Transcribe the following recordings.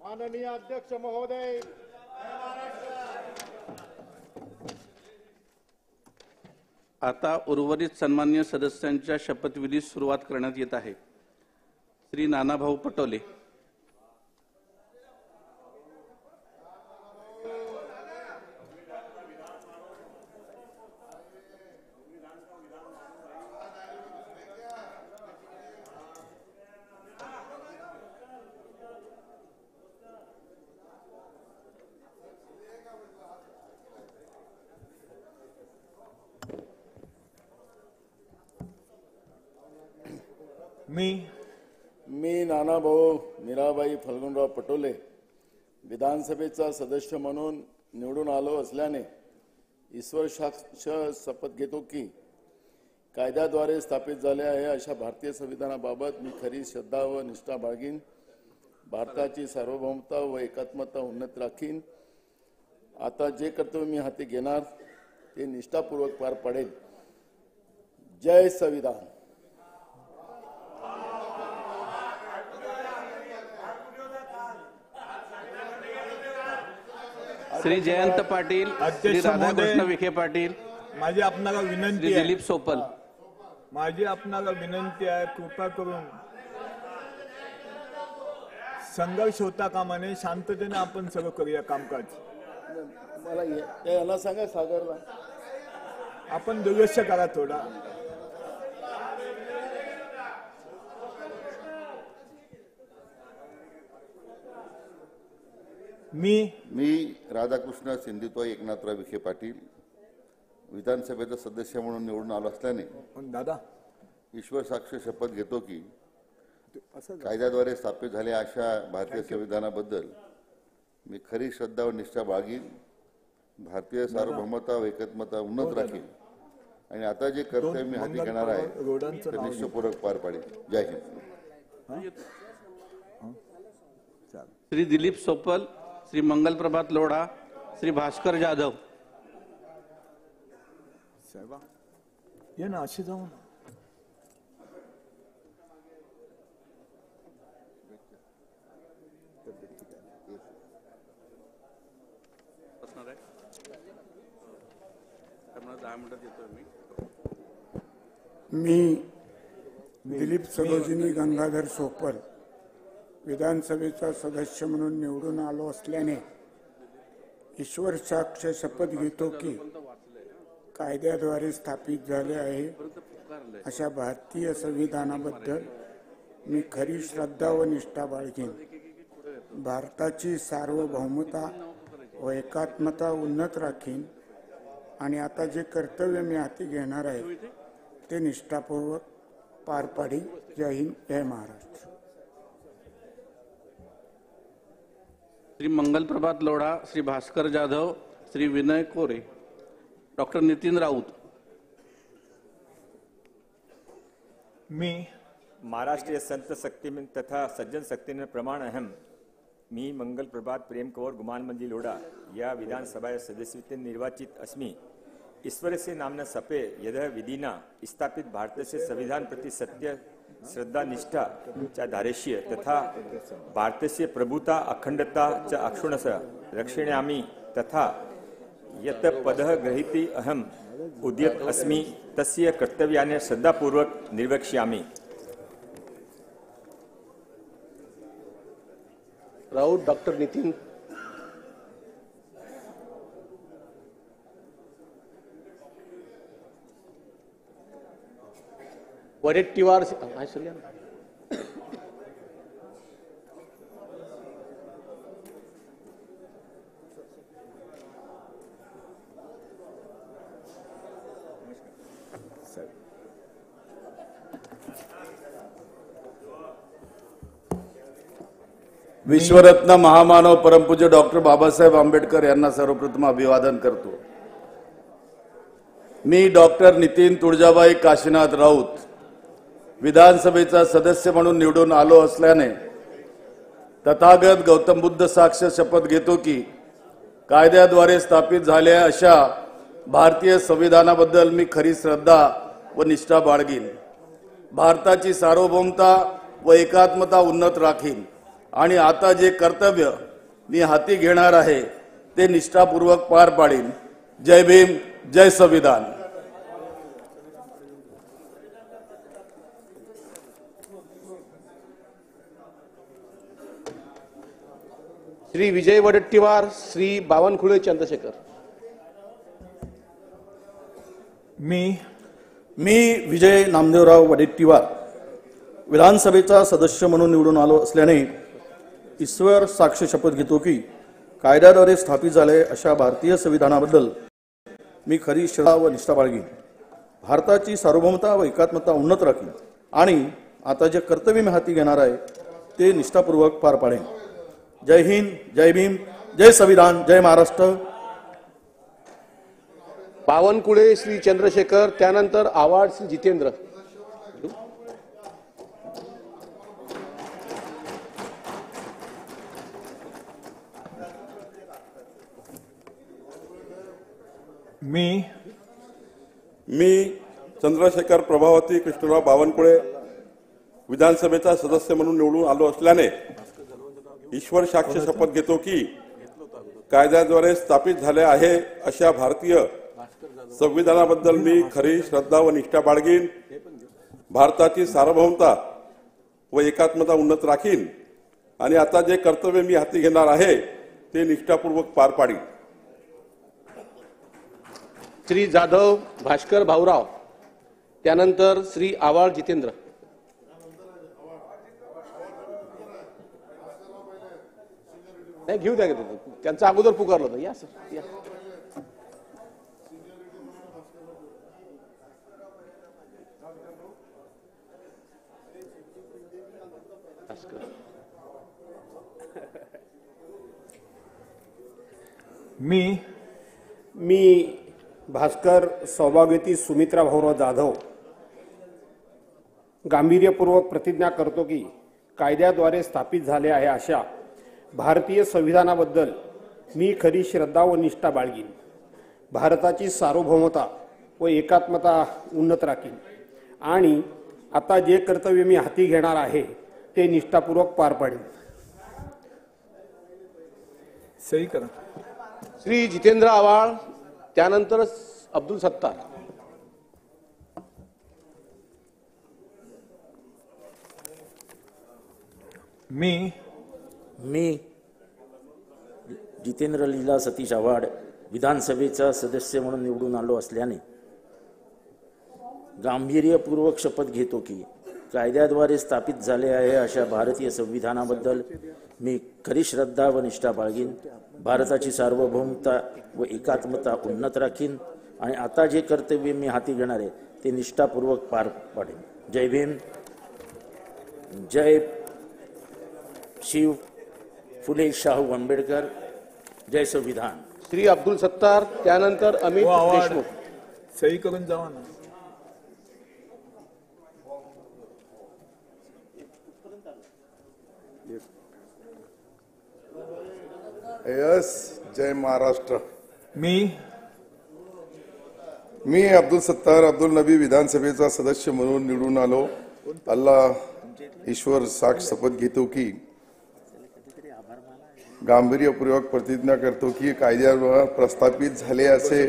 माननीय अध्यक्ष महोदय, आता उर्वरित सन्माननीय सदस्यांच्या शपथविधीस सुरुवात करण्यात येत आहे। श्री नानाभाऊ पटोले। मी नानाभाऊ मीराबाई फल्गुनराव पटोले विधानसभेचा सदस्य म्हणून निवडून आलो असल्याने ईश्वर साक्ष शपथ घेतो की कायद्याद्वारे स्थापित झाले आहे अशा भारतीय संविधानाबाबत मी खरी श्रद्धा व निष्ठा बाळगीन, भारताची सार्वभौमता व एकात्मता उन्नत राखीन। आता जे कर्तव्य मी हाती घेणार ते निष्ठापूर्वक पार पाडेल। जय संविधान। श्री जयंत पाटील, श्री राधाकृष्ण विखे पाटील, माझी आपणाला विनंती श्री आहे, दिलीप सोपल, माझी आपणाला विनंती आहे, कृपा करून संघर्ष होता कामा नये, शांततेने आपण सगळं करूया कामकाज। मला याला सांगा सागरला आपण दुर्लक्ष करा थोडा। मी राधाकृष्ण सिंधुताई एकनाथराव विखे पाटील विधानसभेचा सदस्य म्हणून निवडून आलो असल्याने दादा ईश्वर साक्ष शपथ घेतो की कायद्याद्वारे स्थापित झालेल्या अशा भारतीय संविधानाबद्दल मी खरी श्रद्धा व निष्ठा बाळगीन, भारतीय सार्वभौमता व एकात्मता उन्नत राखीन आणि आता जे कर्तव्य मी हाती घेणार आहे ते निष्ठापूर्वक पार पाडेल। जय हिंद। श्री दिलीप सोपल, श्री मंगल प्रभात लोढ़ा, श्री भास्कर जाधव। ये ना अशी जाऊन मी दिलीप सरोजिनी गंगाधर सोपल विधानसभेचा सदस्य म्हणून निवडून आलो असल्याने ईश्वर साक्ष शपथ घेतो की कायद्याद्वारे स्थापित झाले आहे अशा भारतीय संविधानाबद्दल मी खरी श्रद्धा व निष्ठा बाळगीन, भारताची सार्वभौमता व एकात्मता उन्नत राखीन आणि आता जे कर्तव्य मी हाती घेणार आहे ते निष्ठापूर्वक पार पाडीन। जय हिंद, जय महाराष्ट्र। श्री मंगल प्रभात लोढ़ा, श्री भास्कर जाधव, श्री विनय कोरे, डॉक्टर नितिन राऊत। मी महाराष्ट्रीय संत शक्ति में तथा सज्जन शक्ति में प्रमाण अहम मी मंगल प्रभात प्रेम कंवर गुमान मंजी लोढ़ा या विधानसभा सदस्य निर्वाचित अस्मि। ईश्वर से नामना सपे यद विधिना स्थापित भारत से संविधान प्रति सत्य श्रद्धा निष्ठा च धारेष्य तथा भारत से प्रभुता अखंडता च अक्षुणस रक्षणामि तथा यत पदः ग्रहीति अहम उद्यत अस्मि तस्य कर्तव्यानि श्रद्धापूर्वक निर्वक्ष्यामि। राउत डॉक्टर नितिन। वडेट्टीवार विश्वरत्न महामानव परमपूज्य डॉक्टर बाबासाहेब आंबेडकर यांना सर्वप्रथम अभिवादन करतो। मी डॉक्टर नितीन तुळजाबाई काशीनाथ राऊत विधानसभेचा सदस्य म्हणून निवडून आलो असल्याने तथागत गौतम बुद्ध साक्ष शपथ घेतो की कायद्याद्वारे स्थापित झालेल्या अशा भारतीय संविधानाबद्दल मी खरी श्रद्धा व निष्ठा बाळगीन, भारताची सार्वभौमता व एकात्मता उन्नत राखीन आणि आता जे कर्तव्य मी हाती घेणार आहे ते निष्ठापूर्वक पार पाडीन. जय भीम, जय संविधान. श्री विजय वडेट्टीवार, श्री बावनकुळे चंद्रशेखर. मी विजय नामदेवराव वडेट्टीवार विधानसभेचा सदस्य म्हणून निवडून आलो असल्याने ईश्वर साक्ष शपथ घेतो की कायद्याद्वारे स्थापित झाले अशा भारतीय संविधानाबद्दल मी खरी श्रद्धा व निष्ठा बाळगीन. भारताची सार्वभौमता व एकात्मता उन्नत राखीन आणि आता जे कर्तव्य मी हाती घेणार आहे ते निष्ठापूर्वक पार पाडेन. जय हिंद, जय भीम, जय संविधान, जय महाराष्ट्र. बावनकुळे श्री चंद्रशेखर, त्यानंतर आव्हाड श्री जितेंद्र. मी चंद्रशेखर प्रभावती कृष्णराव बावनकुळे विधानसभेचा सदस्य म्हणून निवडून आलो असल्याने ईश्वर साक्ष शपथ घेतो की कायद्याद्वारे स्थापित झाले आहे अशा भारतीय संविधानाबद्दल मी खरी श्रद्धा व निष्ठा बाळगीन. भारताची सार्वभौमता व एकात्मता उन्नत राखीन आणि आता जे कर्तव्य मी हाती घेणार आहे ते निष्ठापूर्वक पार पाडीन. श्री जाधव भास्कर भाऊराव, त्यानंतर श्री आव्हाड जितेंद्र. नाही, घेऊ द्या, त्यांचा अगोदर पुकारलं होतं. या सर, या. मी भास्कर सौभाग्यवती सुमित्रा भाऊराव जाधव गांभीर्यपूर्वक प्रतिज्ञा करतो की कायद्याद्वारे स्थापित झाले आहे अशा भारतीय संविधानाबद्दल मी खरी श्रद्धा व निष्ठा बाळगीन. भारताची सार्वभौमता व एकात्मता उन्नत राखीन आणि आता जे कर्तव्य मी हाती घेणार आहे ते निष्ठापूर्वक पार पाडीन. सही करा. श्री जितेंद्र आव्हाड, त्यानंतर अब्दुल सत्तार. मी जितेंद्र लीला सतीश आव्हाड विधानसभेचा सदस्य म्हणून निवडून आलो असल्याने गांभीर्यपूर्वक शपथ घेतो की कायद्याद्वारे स्थापित झाले आहे अशा भारतीय संविधानाबद्दल मी खरी श्रद्धा व निष्ठा बाळगीन. भारताची सार्वभौमता व एकात्मता उन्नत राखीन आणि आता जे कर्तव्य मी हाती घेणार आहे ते निष्ठापूर्वक पार पाडेन. जय भीम, जय शिव फुले शाहू आंबेडकर, जय संविधान. श्री अब्दुल सत्तार, त्यानंतर अमित देशमुख. सही करून जावा ना. यस, जय महाराष्ट्र. मी अब्दुल सत्तार अब्दुल नबी विधानसभेचा सदस्य म्हणून निवडून आलो. अल्लाह ईश्वर साक्ष शपथ घेतो की गांभीर्यपूर्वक प्रतिज्ञा करतो की कायद्याद्वारे प्रस्थापित झाले असे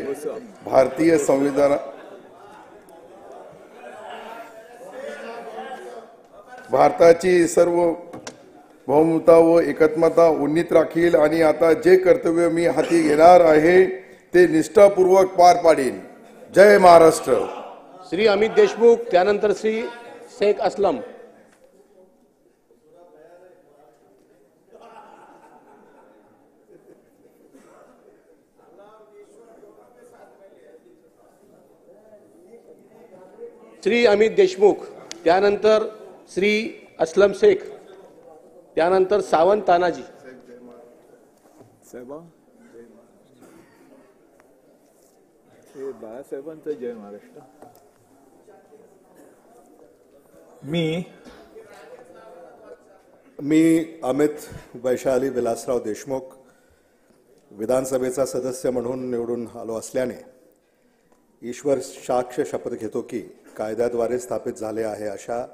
भारतीय संविधान भारताची सार्वभौमता व एकात्मता उन्नीत राखील आणि आता जे कर्तव्य मी हाती घेणार आहे ते निष्ठापूर्वक पार पाडीन. जय महाराष्ट्र. श्री अमित देशमुख, त्यानंतर श्री शेख असलम. श्री अमित देशमुख, त्यानंतर श्री असलम शेख, त्यानंतर सावंत तानाजी. साहेबा, हे बाळासाहेबांचं जय महाराष्ट्र. मी अमित वैशाली विलासराव देशमुख विधानसभेचा सदस्य म्हणून निवडून आलो असल्याने ईश्वर साक्ष शपथ घेतो की कायद्याद्वारे स्थापित झाले आहे अशा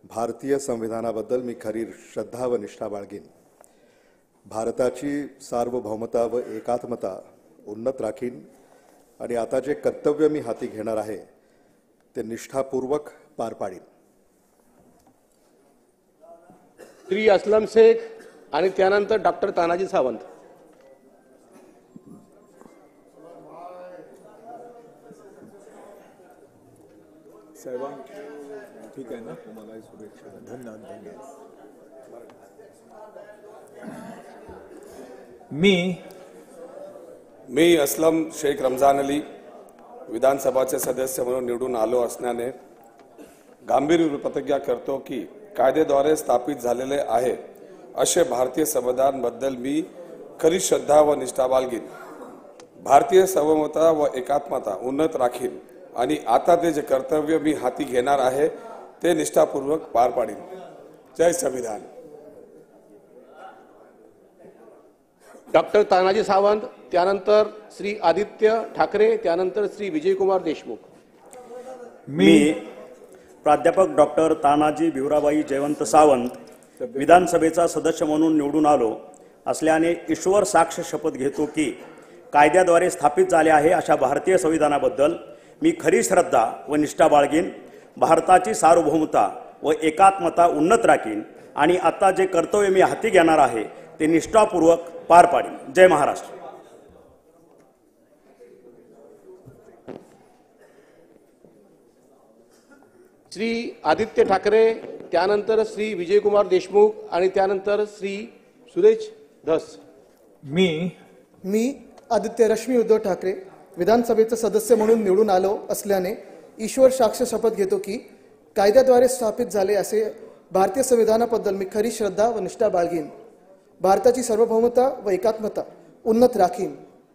भारतीय संविधानाबद्दल मी खरी श्रद्धा व निष्ठा बाळगीन. भारताची सार्वभौमता व एकात्मता उन्नत राखीन आणि आता जे कर्तव्य मी हाती घेणार आहे ते निष्ठापूर्वक पार पाडीन. श्री असलम शेख आणि त्यानंतर डॉक्टर तानाजी सावंत. साहेबां ठीक आहे ना, तुम्हाला शुभेच्छा. धन्यवाद धन्यवाद. मी असलम शेख रमजान अली विधानसभाचे सदस्य म्हणून निवडून आलो असल्याने गांभीर्य प्रतिज्ञा करतो की कायद्याद्वारे स्थापित झालेले आहे असे भारतीय संविधान बद्दल मी खरी श्रद्धा व निष्ठा बाळगीन. भारतीय सार्वभौमता व एकात्मता उन्नत राखीन आणि आता ते जे कर्तव्य मी हाती घेणार आहे ते निष्ठापूर्वक पार पाडीन. जय संविधान. डॉक्टर तानाजी सावंत, त्यानंतर श्री आदित्य ठाकरे, त्यानंतर श्री विजयकुमार देशमुख. मी प्राध्यापक डॉक्टर तानाजी भिवराबाई जयवंत सावंत विधानसभेचा सदस्य म्हणून निवडून आलो असल्याने ईश्वर साक्ष शपथ घेतो की कायद्याद्वारे स्थापित झाले आहे अशा भारतीय संविधानाबद्दल मी खरी श्रद्धा व निष्ठा बाळगीन. भारताची सार्वभौमता व एकात्मता उन्नत राखीन आणि आता जे कर्तव्य मी हाती घेणार आहे ते निष्ठापूर्वक पार पाडीन. जय महाराष्ट्र. श्री आदित्य ठाकरे, त्यानंतर श्री विजयकुमार देशमुख आणि त्यानंतर श्री सुरेश धस. मी आदित्य रश्मी उद्धव ठाकरे विधानसभेचा सदस्य म्हणून निवडून आलो असल्याने ईश्वर साक्ष शपथ घेतो की कायद्याद्वारे स्थापित झाले असे भारतीय संविधानाबद्दल मी खरी श्रद्धा व निष्ठा बाळगीन. भारताची सार्वभौमता व एकात्मता उन्नत राखीन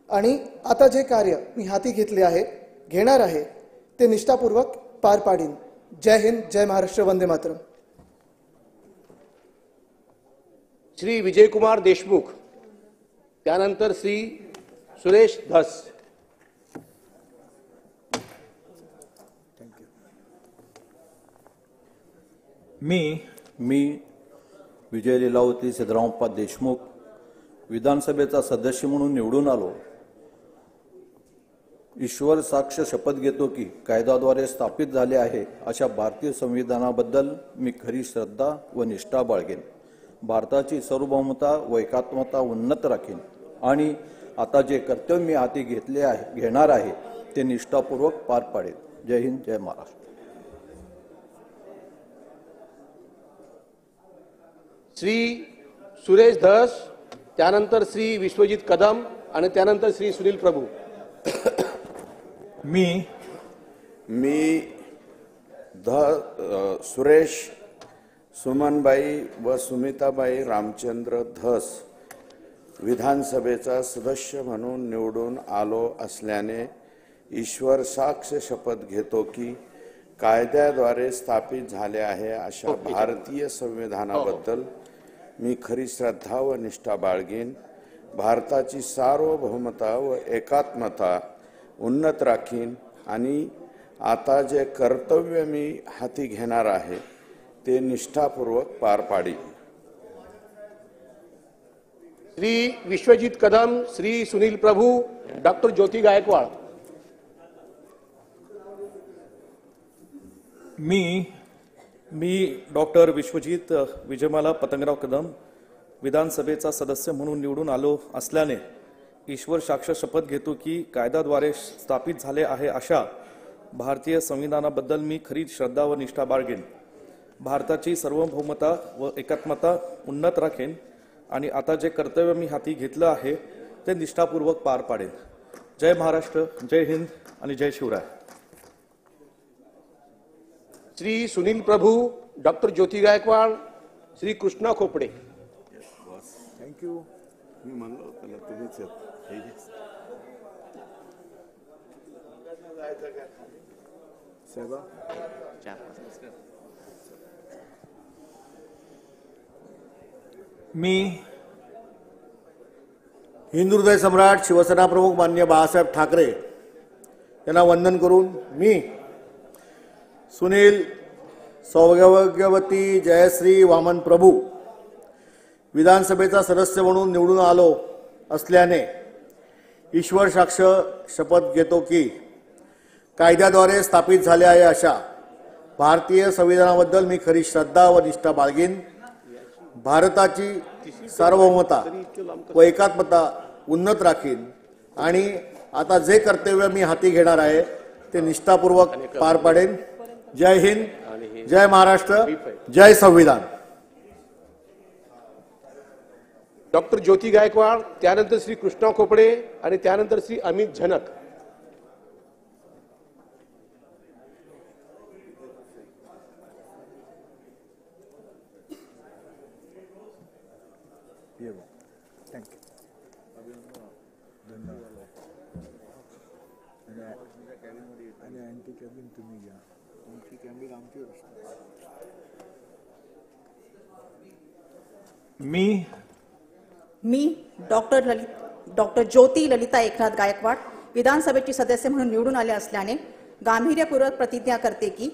आणि आता जे कार्य मी हाती घेणार आहे ते निष्ठापूर्वक पार पाडीन. जय हिंद, जय महाराष्ट्र, वंदे मातरम. श्री विजयकुमार देशमुख, त्यानंतर श्री सुरेश धस. मी विजय लीलावती सिद्धरामप्पा देशमुख विधानसभेचा सदस्य म्हणून निवडून आलो. ईश्वर साक्ष शपथ घेतो की कायद्याद्वारे स्थापित झाले आहे अशा भारतीय संविधानाबद्दल मी खरी श्रद्धा व निष्ठा बाळगेन. भारताची सार्वभौमता व एकात्मता उन्नत राखीन आणि आता जे कर्तव्य मी हाती घेणार आहे ते निष्ठापूर्वक पार पाडेल. जय हिंद, जय महाराष्ट्र. श्री सुरेश धस, त्यानंतर श्री विश्वजित कदम आणि त्यानंतर श्री सुनील प्रभू. मी सुरेश सुमनबाई व सुमिताबाई रामचंद्र धस विधानसभेचा सदस्य म्हणून निवडून आलो असल्याने ईश्वर साक्ष शपथ घेतो की कायद्याद्वारे स्थापित झाले आहे अशा भारतीय संविधानाबद्दल मी खरी श्रद्धा व निष्ठा बाळगीन. भारताची सार्वभौमता व एकात्मता उन्नत राखीन आणि आता जे कर्तव्य मी हाती घेणार आहे ते निष्ठापूर्वक पार पाडीन. श्री विश्वजित कदम, श्री सुनील प्रभू, डॉक्टर ज्योती गायकवाड. मी डॉक्टर विश्वजित विजयमाला पतंगराव कदम विधानसभेचा सदस्य म्हणून निवडून आलो असल्याने ईश्वर साक्ष शपथ घेतो की कायद्याद्वारे स्थापित झाले आहे अशा भारतीय संविधानाबद्दल मी खरी श्रद्धा व निष्ठा बाळगेन. भारताची सार्वभौमता व एकात्मता उन्नत राखेन आणि आता जे कर्तव्य मी हाती घेतलं आहे ते निष्ठापूर्वक पार पाडेन. जय महाराष्ट्र, जय हिंद आणि जय शिवराय. श्री सुनील प्रभू, डॉक्टर ज्योती गायकवाड, श्री कृष्णा खोपडे. थँक्यू. मी म्हणलो त्याला तुम्हीच हिंदुहृदय सम्राट शिवसेना प्रमुख माननीय बाळासाहेब ठाकरे यांना वंदन करून मी सुनील सौभाग्यवती जयश्री वामन प्रभू विधानसभेचा सदस्य म्हणून निवडून आलो असल्याने ईश्वर साक्ष शपथ घेतो की कायद्याद्वारे स्थापित झाले आहे अशा भारतीय संविधानाबद्दल मी खरी श्रद्धा व निष्ठा बाळगीन. भारताची सार्वभौमता व एकात्मता उन्नत राखीन आणि आता जे कर्तव्य मी हाती घेणार आहे ते निष्ठापूर्वक पार पाडेन. जय हिंद, जय महाराष्ट्र, जय संविधान. डॉक्टर ज्योती गायकवाड, त्यानंतर श्री कृष्णा खोपडे आणि त्यानंतर श्री अमित झनक. मी डॉक्टर ज्योती ललिता एकनाथ गायकवाड विधानसभेची सदस्य म्हणून निवडून आले असल्याने गांभीर्यपूर्वक प्रतिज्ञा करते की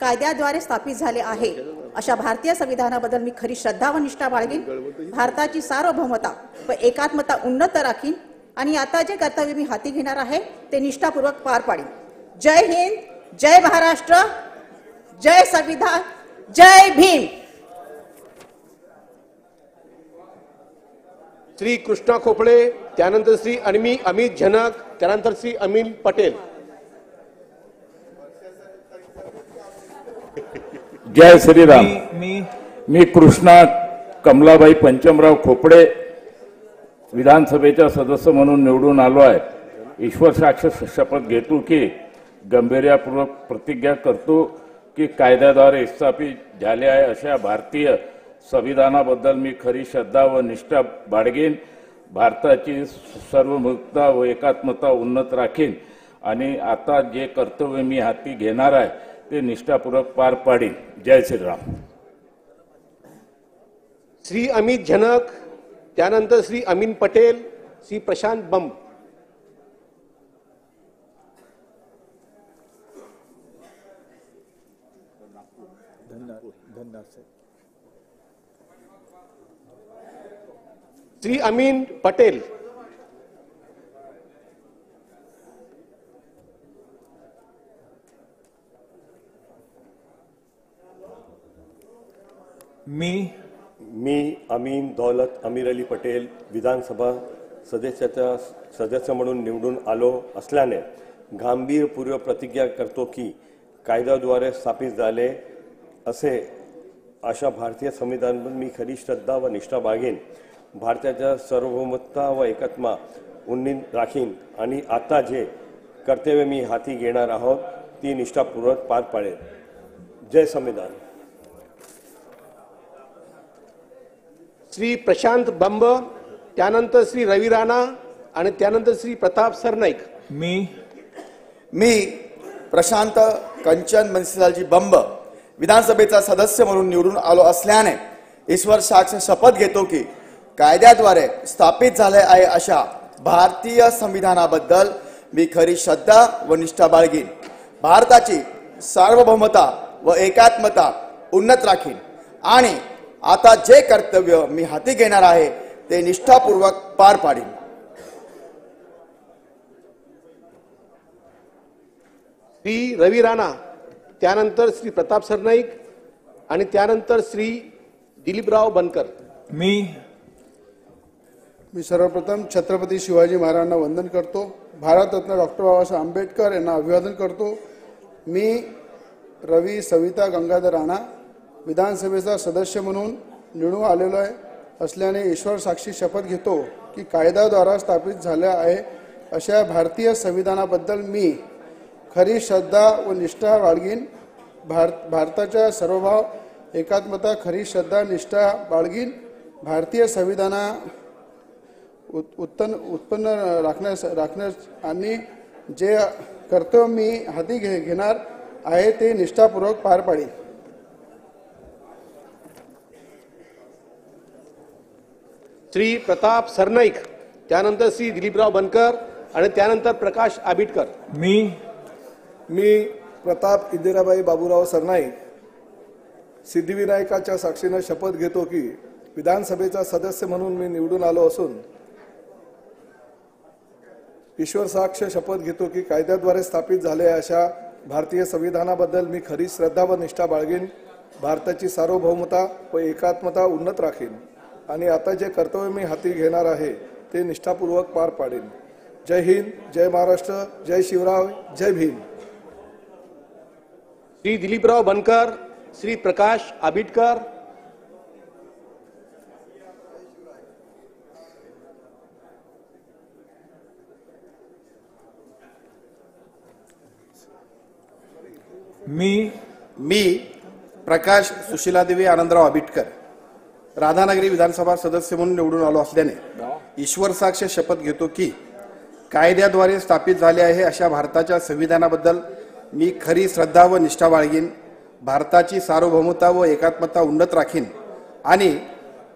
कायद्याद्वारे स्थापित झाले आहे अशा भारतीय संविधानाबद्दल मी खरी श्रद्धा व निष्ठा बाळगीन. भारताची सार्वभौमता व एकात्मता उन्नत राखीन आणि आता जे कर्तव्य मी हाती घेणार आहे ते निष्ठापूर्वक पार पाडीन. जय हिंद, जय महाराष्ट्र, जय संविधान, जय भीम. श्री कृष्णा खोपडे, त्यानंतर श्री अमित झनक, त्यानंतर श्री अनिल पटेल. जय श्रीराम. मी कृष्णा कमलाबाई पंचमराव खोपडे विधानसभेचा सदस्य म्हणून निवडून आलो आहे. ईश्वर साक्ष शपथ घेतो की गांभीर्यपूर्वक प्रतिज्ञा करतो की कायद्याद्वारे स्थापित झाले आहे अशा भारतीय संविधानाबद्दल मी खरी श्रद्धा व निष्ठा बाळगीन. भारताची सार्वभौमता व एकात्मता उन्नत राखीन आणि आता जे कर्तव्य मी हाती घेणार आहे ते निष्ठापूर्वक पार पाडीन. जय श्रीराम. श्री अमित झनक, त्यानंतर श्री अमीन पटेल, श्री प्रशांत बंब. श्री अमीन पटेल. मी अमीन दौलत अमीर अली पटेल विधानसभा सदस्य म्हणून निवडून आलो असल्याने गांभीर्यपूर्वक प्रतिज्ञा करतो की कायद्याद्वारे स्थापित झाले अशा भारतीय संविधानावर मी खरी श्रद्धा व निष्ठा बाळगीन. भारताच्या सार्वभौमता व एकात्मता उन्नत राखीन आणि आता जे कर्तव्य मी हाती घेणार आहोत ती निष्ठापूर्वक पार पाडेन. जय संविधान. श्री प्रशांत बंब, त्यानंतर श्री रवी राणा आणि त्यानंतर श्री प्रताप सरनाईक. मी प्रशांत कंचन मनसीलालजी बंब विधानसभेचा सदस्य म्हणून निवडून आलो असल्याने ईश्वर साक्ष शपथ घेतो की कायद्याद्वारे स्थापित झाले आहे अशा भारतीय संविधानाबद्दल मी खरी श्रद्धा व निष्ठा बाळगीन. भारताची सार्वभौमता व एकात्मता उन्नत राखीन आणि आता जे कर्तव्य मी हाती घेणार आहे ते निष्ठापूर्वक पार पाडीन. श्री रवी राणा, त्यानंतर श्री प्रताप सरनाईक आणि त्यानंतर श्री दिलीपराव बनकर. मी सर्वप्रथम छत्रपती शिवाजी महाराजांना वंदन करतो. भारतरत्न डॉक्टर बाबासाहेब आंबेडकर यांना अभिवादन करतो. मी रवी सविता गंगाधर राणा विधानसभेचा सदस्य म्हणून निवडून आलेलो असल्याने ईश्वर साक्षी शपथ घेतो की कायद्याद्वारे स्थापित झाले आहे अशा भारतीय संविधानाबद्दल मी खरी श्रद्धा व निष्ठा बाळगीन. भारताच्या सार्वभौम एकात्मता खरी श्रद्धा निष्ठा बाळगीन. भारतीय संविधाना उत्पन्न राखण्यास आणि जे कर्तव्य मी हाती घेणार आहे ते निष्ठापूर्वक पार पाडीन. श्री प्रताप सरनाईक, त्यानंतर श्री दिलीपराव बनकर आणि त्यानंतर प्रकाश आबिटकर. मी प्रताप इंदिराबाई बाबूराव सरनाईक सिद्धिविनायकाच्या साक्षीने शपथ घेतो की विधानसभेचा सदस्य म्हणून मी निवडून आलो असून ईश्वर साक्ष शपथ घेतो की कायद्याद्वारे स्थापित झालेल्या अशा भारतीय संविधानाबद्दल मी खरी श्रद्धा व निष्ठा बाळगीन, भारताची सार्वभौमता व एकात्मता उन्नत राखीन आणि आता जे कर्तव्य मी हाती घेणार आहे ते निष्ठापूर्वक पार पाडेन. जय हिंद, जय महाराष्ट्र, जय शिवराय, जय भीम. श्री दिलीपराव बनकर, श्री प्रकाश आबिटकर, मी प्रकाश सुशीलादेवी आनंदराव आबिटकर राधानगरी विधानसभा सदस्य म्हणून निवडून आलो असल्याने ईश्वर साक्ष शपथ घेतो की कायद्याद्वारे स्थापित झाले आहे अशा भारताच्या संविधानाबद्दल मी खरी श्रद्धा व निष्ठा बाळगीन, भारताची सार्वभौमता व एकात्मता उन्नत राखीन आणि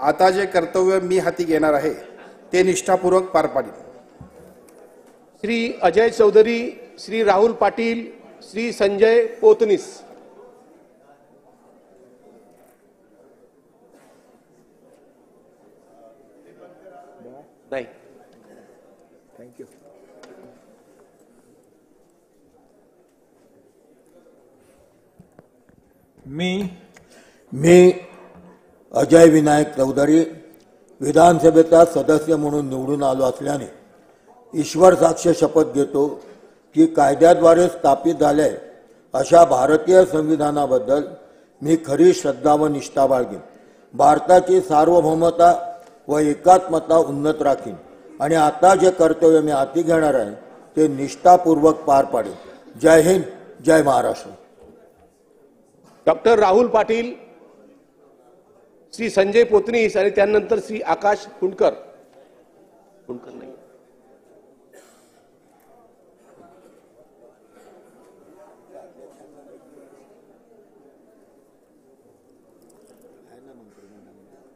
आता जे कर्तव्य मी हाती घेणार आहे ते निष्ठापूर्वक पार पाडीन. श्री अजय चौधरी, श्री राहुल पाटील, श्री संजय पोतनीस. नाही, थँक्यू. मी अजय विनायक चौधरी विधानसभेचा सदस्य म्हणून निवडून आलो असल्याने ईश्वर साक्ष शपथ घेतो की कायद्याद्वारे स्थापित झाले अशा भारतीय संविधानाबद्दल मी खरी श्रद्धा व निष्ठा बाळगीन, भारताची सार्वभौमता व एकात्मता उन्नत राखीन आणि आता जे कर्तव्य मी हाती घेणार आहे ते निष्ठापूर्वक पार पाडेन. जय हिंद, जय महाराष्ट्र. डॉक्टर राहुल पाटील, श्री संजय पोतनीस आणि त्यानंतर श्री आकाश कुंडकर. कुंडकर नाही,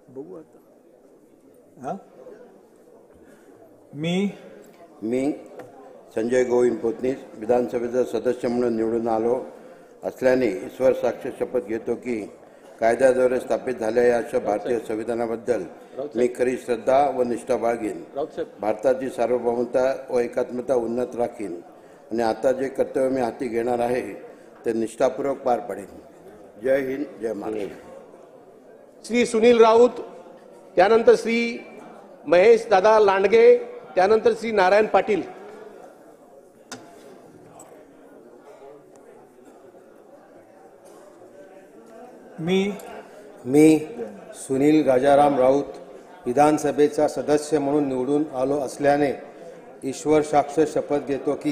बघू आता. मी संजय गोविंद पोतनीस विधानसभेचा सदस्य म्हणून निवडून आलो असल्याने ईश्वर साक्ष शपथ घेतो की कायद्याद्वारे स्थापित झालेल्या अशा भारतीय संविधानाबद्दल मी खरी श्रद्धा व निष्ठा बाळगीन, भारताची सार्वभौमता व एकात्मता उन्नत राखीन आणि आता जे कर्तव्य मी हाती घेणार आहे ते निष्ठापूर्वक पार पाडेन. जय हिंद, जय महाराष्ट्र. श्री सुनील राऊत, त्यानंतर श्री महेश दादा लांडगे, त्यानंतर श्री नारायण पाटील. मी सुनील राजाराम राऊत विधानसभेचा सदस्य म्हणून निवडून आलो असल्याने ईश्वर साक्ष शपथ घेतो की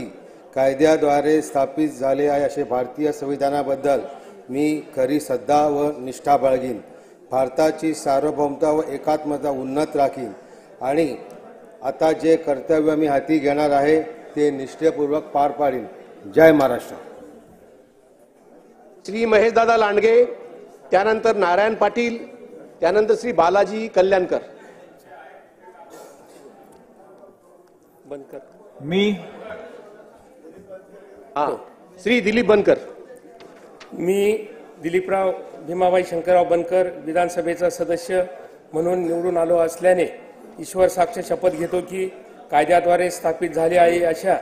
कायद्याद्वारे स्थापित झाले आहे असे भारतीय संविधानाबद्दल मी खरी श्रद्धा व निष्ठा बाळगीन, भारताची सार्वभौमता व एकात्मता उन्नत राखीन आणि आता जे कर्तव्य मी हाती घेणार आहे ते निष्ठेपूर्वक पार पाडीन. जय महाराष्ट्र. श्री महेशदादा लांडगे, त्यानंतर नारायण पाटील, त्यानंतर श्री बालाजी कल्याणकर. बनकर. श्री दिलीप बनकर. मी दिलीपराव भीमाबाई शंकरराव बनकर विधानसभेचा सदस्य म्हणून निवडून आलो असल्याने ईश्वर साक्ष शपथ घेतो की कायद्याद्वारे स्थापित झाले आहे अशा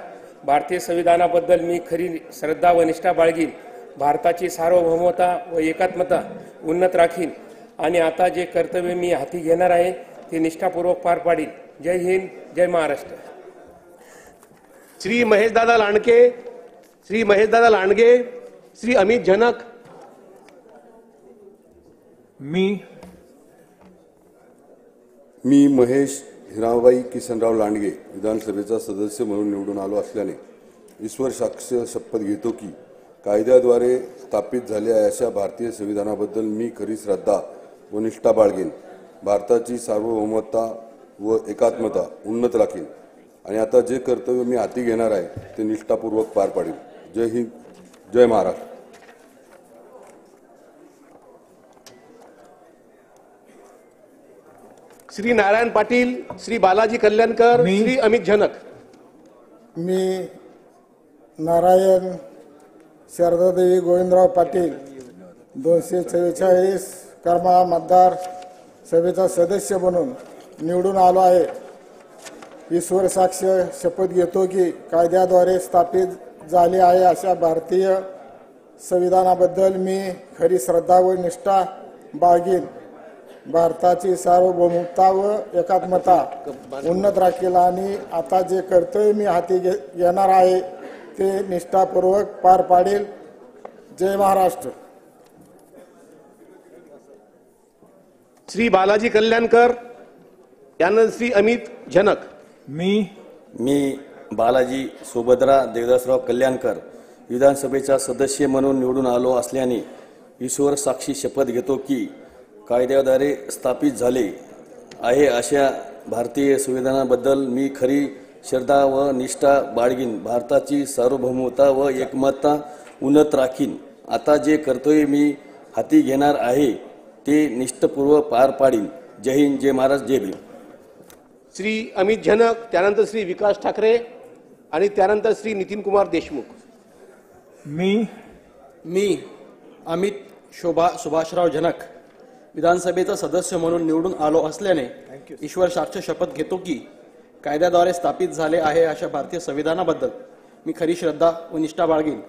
भारतीय संविधानाबद्दल मी खरी श्रद्धा व निष्ठा बाळगीन, भारताची सार्वभौमता व एकात्मता उन्नत राखीन आणि आता जे कर्तव्य मी हाती घेणार आहे ते निष्ठापूर्वक पार पाडीन. जय हिंद, जय महाराष्ट्र. श्री महेशदादा लांडगे, श्री महेशदादा लांडगे, श्री अमित जनक. मी महेश हिराबाई किसनराव लांडगे विधानसभेचा सदस्य म्हणून निवडून आलो असल्याने ईश्वर साक्ष शपथ घेतो की कायद्याद्वारे स्थापित झाले आहे अशा भारतीय संविधानाबद्दल मी खरी श्रद्धा व निष्ठा बाळगीन, भारताची सार्वभौमता व एकात्मता उन्नत राखीन आणि आता जे कर्तव्य मी हाती घेणार आहे ते निष्ठापूर्वक पार पाडीन. जय हिंद, जय महाराष्ट्र. श्री नारायण पाटील, श्री बालाजी कल्याणकर, श्री अमित जनक. मी नारायण शारदादेवी गोविंदराव पाटील 244 करमाळा मतदार सभेचा सदस्य म्हणून निवडून आलो आहे. ईश्वर साक्ष शपथ घेतो की कायद्याद्वारे स्थापित झाले आहे अशा भारतीय संविधानाबद्दल मी खरी श्रद्धा व निष्ठा बाळगीन. भारताची सार्वभौमता व एकात्मता उन्नत राखील आणि आता जे कर्तव्य मी हाती घेणार आहे ते निष्ठापूर्वक पार पाडेल. जय महाराष्ट्र. श्री बालाजी कल्याणकर, त्यानंतर श्री अमित झनक. मी बालाजी सुभद्रा देवदासराव कल्याणकर विधानसभेचा सदस्य म्हणून निवडून आलो असल्याने ईश्वर साक्षी शपथ घेतो की कायद्याद्वारे स्थापित झाले आहे अशा भारतीय संविधानाबद्दल मी खरी श्रद्धा व निष्ठा बाळगीन. भारताची सार्वभौमता व एकमतता उन्नत राखीन. आता जे कर्तव्य मी हाती घेणार आहे ते निष्ठापूर्वक पार पाडीन. जय हिंद, जय महाराष्ट्र, जय भीम. श्री अमित झनक, त्यानंतर श्री विकास ठाकरे आणि त्यानंतर श्री नितीन कुमार देशमुख. मी अमित सुभाषराव झनक विधानसभेचा सदस्य म्हणून निवडून आलो असल्याने ईश्वर साक्ष शपथ घेतो की कायद्याद्वारे स्थापित झाले आहे अशा भारतीय संविधानाबद्दल मी खरी श्रद्धा व निष्ठा बाळगीन.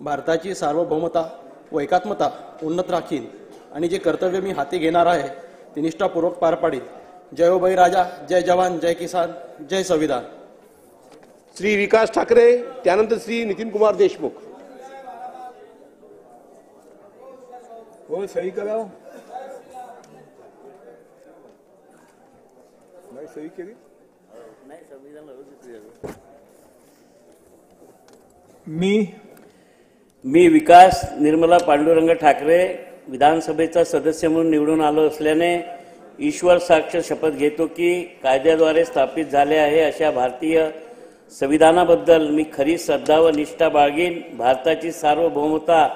भारताची सार्वभौमता व एकात्मता उन्नत राखीन आणि जे कर्तव्य मी हाती घेणार आहे ते निष्ठापूर्वक पार पाडीन. जय हो बळीराजा, जय जवान, जय किसान, जय संविधान. श्री विकास ठाकरे, त्यानंतर श्री नितीन कुमार देशमुख. हो, सही कराओ. नाही सही केली. मी विकास निर्मला पांडुरंग ठाकरे विधानसभेचा सदस्य म्हणून निवडून आलो असल्याने ईश्वर साक्ष शपथ घेतो की कायद्याद्वारे स्थापित झाले आहे अशा भारतीय संविधानाबद्दल मी खरी श्रद्धा व निष्ठा बाळगीन. भारताची सार्वभौमता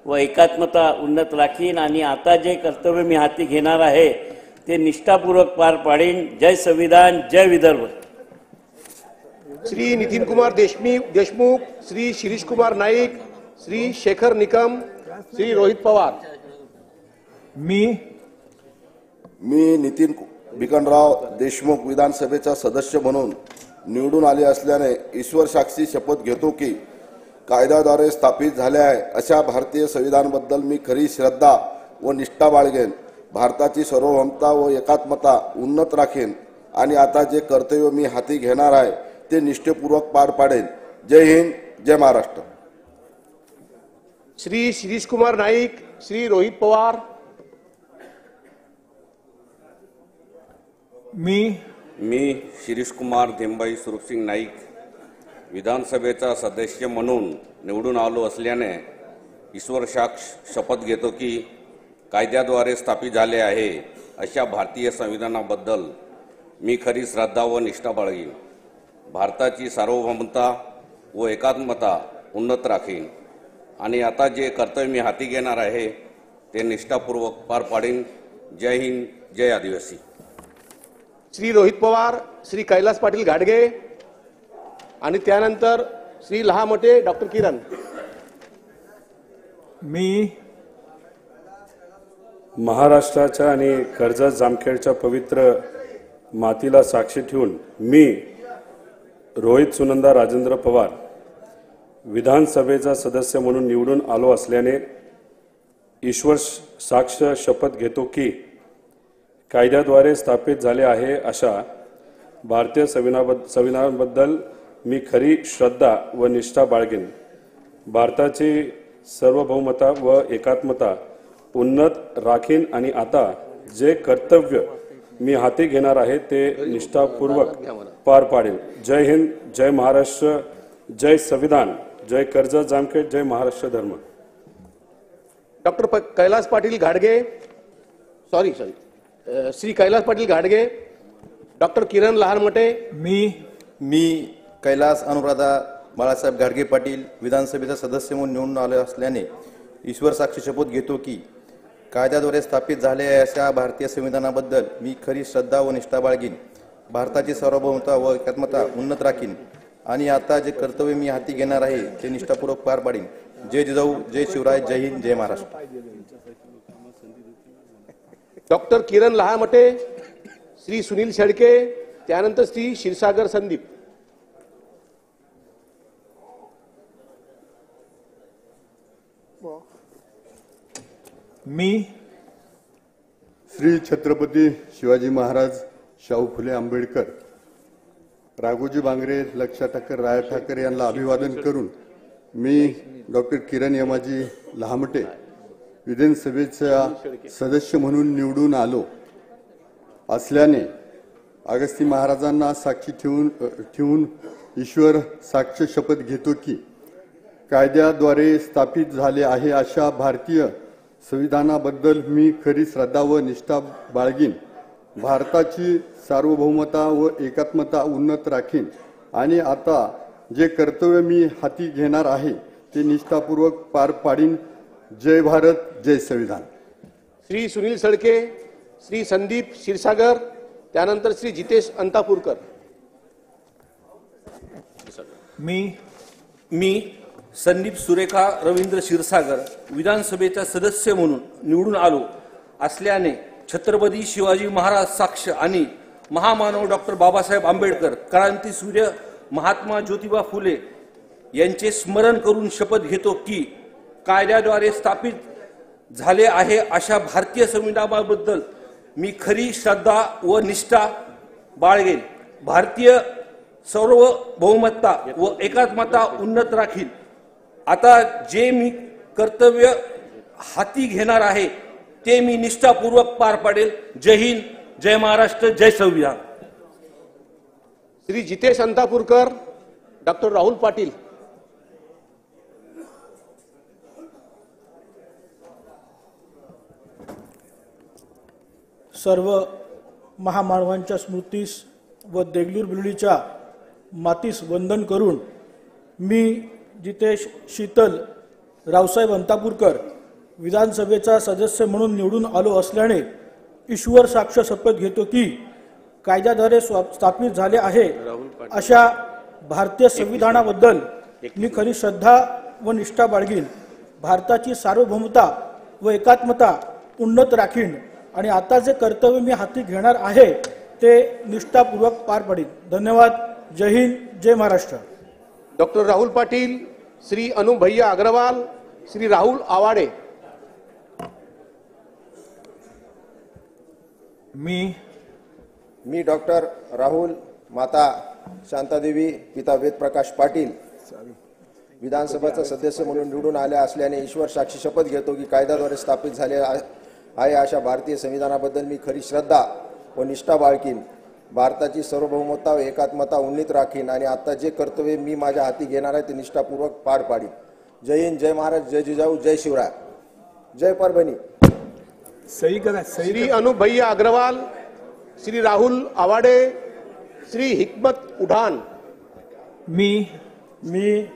व एकात्मता उन्नत राखीन आणि आता जे कर्तव्य मी हाती घेणार आहे ते निष्ठापूर्वक पार पाडीन. जय संविधान, जय विदर्भ. श्री नितीन कुमार देशमुख, श्री शिरीष कुमार नाईक, श्री शेखर निकम, श्री रोहित पवार. मी नितीन भिकनराव देशमुख विधानसभेचा सदस्य म्हणून निवडून आले असल्याने ईश्वर साक्षी शपथ घेतो की कायद्याद्वारे स्थापित झाले आहे अशा भारतीय संविधानाबद्दल मी खरी श्रद्धा व निष्ठा बाळगेन. भारताची सार्वभौमता व एकात्मता उन्नत राखीन आणि आता जे कर्तव्य मी हाती घेणार आहे ते निष्ठेपूर्वक पार पाडेन. जय हिंद, जय महाराष्ट्र. श्री शिरीष कुमार नाईक, श्री रोहित पवार. मी शिरीष कुमार धेंबाई सुरुपसिंग नाईक विधानसभेचा सदस्य म्हणून निवडून आलो असल्याने ईश्वर साक्ष शपथ घेतो की कायद्याद्वारे स्थापित झाले आहे अशा भारतीय संविधानाबद्दल मी खरी श्रद्धा व निष्ठा बाळगीन. भारताची सार्वभौमता व एकात्मता उन्नत राखीन आणि आता जे कर्तव्य मी हाती घेणार आहे ते निष्ठापूर्वक पार पाडीन. जय हिंद, जय आदिवासी. श्री रोहित पवार, श्री कैलास पाटील घाडगे आणि त्यानंतर श्री लहामटे डॉक्टर किरण. महाराष्ट्राच्या आणि कर्जत जामखेडच्या पवित्र मातीला साक्षी ठेवून मी रोहित सुनंदा राजेंद्र पवार विधानसभेचा सदस्य म्हणून निवडून आलो असल्याने ईश्वर साक्ष शपथ घेतो की कायद्याद्वारे स्थापित झाले आहे अशा भारतीय संविधानाबद्दल मी खरी श्रद्धा व निष्ठा बाळगेन. भारताची सार्वभौमता व एकात्मता उन्नत राखीन आणि आता जे कर्तव्य मी हाती घेणार आहे ते निष्ठापूर्वक पार पाडेल. जय हिंद, जय महाराष्ट्र, जय संविधान, जय कर्जत जामखेड, जय महाराष्ट्र धर्म. डॉक्टर कैलास पाटील घाडगे, श्री कैलास पाटील घाडगे, डॉक्टर किरण लहानमटे. मी कैलास अनुराधा बाळासाहेब घाडगे पाटील विधानसभेचा सदस्य म्हणून निवडून आलो असल्याने ईश्वर साक्षी शपथ घेतो की कायद्याद्वारे स्थापित झाले आहे अशा भारतीय संविधानाबद्दल मी खरी श्रद्धा व निष्ठा बाळगीन. भारताची सार्वभौमता व एकात्मता उन्नत राखीन आणि आता जे कर्तव्य मी हाती घेणार आहे ते निष्ठापूर्वक पार पाडीन. जय जिजाऊ, जय शिवराय, जय हिंद, जय महाराष्ट्र. डॉक्टर किरण लहामटे, श्री सुनील शेळके, त्यानंतर श्री क्षीरसागर संदीप. मी श्री छत्रपती शिवाजी महाराज शाहू फुले आंबेडकर राघोजी बांगरे, लक्षा ठाकर, राया ठाकर यांना अभिवादन करून मी डॉक्टर किरण यमाजी लहामटे विधानसभेचा सदस्य म्हणून निवडून आलो असल्याने अगस्ती महाराजांना साक्षी ठेवून ईश्वर साक्ष शपथ घेतो की कायद्याद्वारे स्थापित झाले आहे अशा भारतीय संविधानाबद्दल मी खरी श्रद्धा व निष्ठा बाळगीन. भारताची सार्वभौमता व एकात्मता उन्नत राखीन आणि आता जे कर्तव्य मी हाती घेणार आहे ते निष्ठापूर्वक पार पाडीन. जय भारत, जय संविधान. श्री सुनील शेळके, श्री संदीप क्षीरसागर, त्यानंतर श्री जितेश अंतापूरकर. मी संदीप सुरेखा रवींद्र क्षीरसागर विधानसभेचा सदस्य म्हणून निवडून आलो असल्याने छत्रपती शिवाजी महाराज साक्ष आणि महामानव डॉक्टर बाबासाहेब आंबेडकर, क्रांतीसूर्य महात्मा ज्योतिबा फुले यांचे स्मरण करून शपथ घेतो की कायद्याद्वारे स्थापित झाले आहे अशा भारतीय संविधानाबद्दल मी खरी श्रद्धा व निष्ठा बाळगेन. भारतीय सार्वभौमता व एकात्मता उन्नत राखील. आता जे मी कर्तव्य हाती घेणार आहे ते मी निष्ठापूर्वक पार पाडेल. जय हिंद, जय महाराष्ट्र, जय संविधान. श्री जितेश अंतापूरकर, डॉक्टर राहुल पाटील. सर्व महामानवांच्या स्मृतीस व देगलूर बिल्डीच्या मातीस वंदन करून मी जितेश शीतल रावसाहेब अंतापूरकर विधानसभेचा सदस्य म्हणून निवडून आलो असल्याने ईश्वर साक्ष शपथ घेतो की कायद्याद्वारे स्थापित झाले आहे अशा भारतीय संविधानाबद्दल मी खरी श्रद्धा व निष्ठा बाळगीन. भारताची सार्वभौमता व एकात्मता उन्नत राखीन आणि आता जे कर्तव्य मी हाती घेणार आहे ते निष्ठापूर्वक पार पाडीन. धन्यवाद. जय हिंद, जय महाराष्ट्र. डॉक्टर राहुल पाटील, श्री अनुभैया अग्रवाल, श्री राहुल आवाडे. मी डॉक्टर राहुल, माता शांतादेवी, पिता वेदप्रकाश पाटील विधानसभेचा सदस्य म्हणून निवडून आले असल्याने ईश्वर साक्षी शपथ घेतो की कायद्याद्वारे स्थापित झाले आहे अशा भारतीय संविधानाबद्दल मी खरी श्रद्धा व निष्ठा बाळगीन. भारताची सार्वभौमता व एकात्मता उन्नीत राखीन आणि आता जे कर्तव्य मी माझ्या हाती घेणार आहे ते निष्ठापूर्वक पार पाडीन. जय हिंद, जय महाराज, जय जिजाऊ, जय शिवराय, जय परभणी. सही करा. श्री अनुभैया अग्रवाल, श्री राहुल आवाडे, श्री हिकमत उडान. मी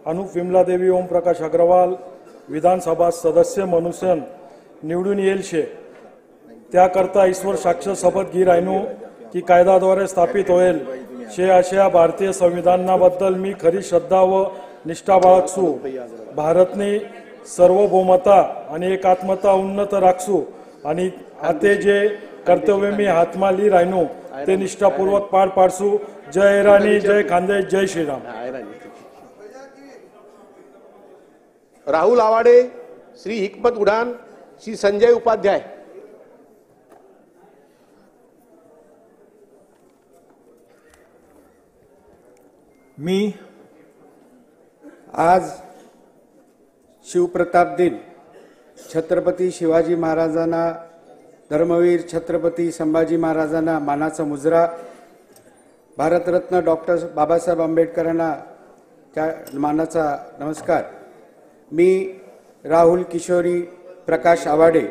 अनुप विमला देवी ओम प्रकाश अग्रवाल विधानसभा सदस्य म्हणून निवडून येईल शे. त्याकरता ईश्वर साक्ष शपथ घी राहिनो की कायद्याद्वारे स्थापित होईल शे अशा भारतीय संविधानाबद्दल मी खरी श्रद्धा व निष्ठा बाळगसू. भारतने सार्वभौमता आणि एकात्मता उन्नत राखसू आणि आता जे कर्तव्य मी हातमा ली राहिनो ते निष्ठापूर्वक पार पाडसू. जय राणी, जय खानदेश, जय श्रीराम. राहुल आवाडे, श्री हिकमत उडान, श्री संजय उपाध्याय. मी आज शिवप्रताप दिन छत्रपती शिवाजी महाराजांना, धर्मवीर छत्रपती संभाजी महाराजांना मानाचा मुजरा, भारतरत्न डॉक्टर बाबासाहेब आंबेडकरांना त्या मानाचा नमस्कार. मी राहुल किशोरी प्रकाश आवाडे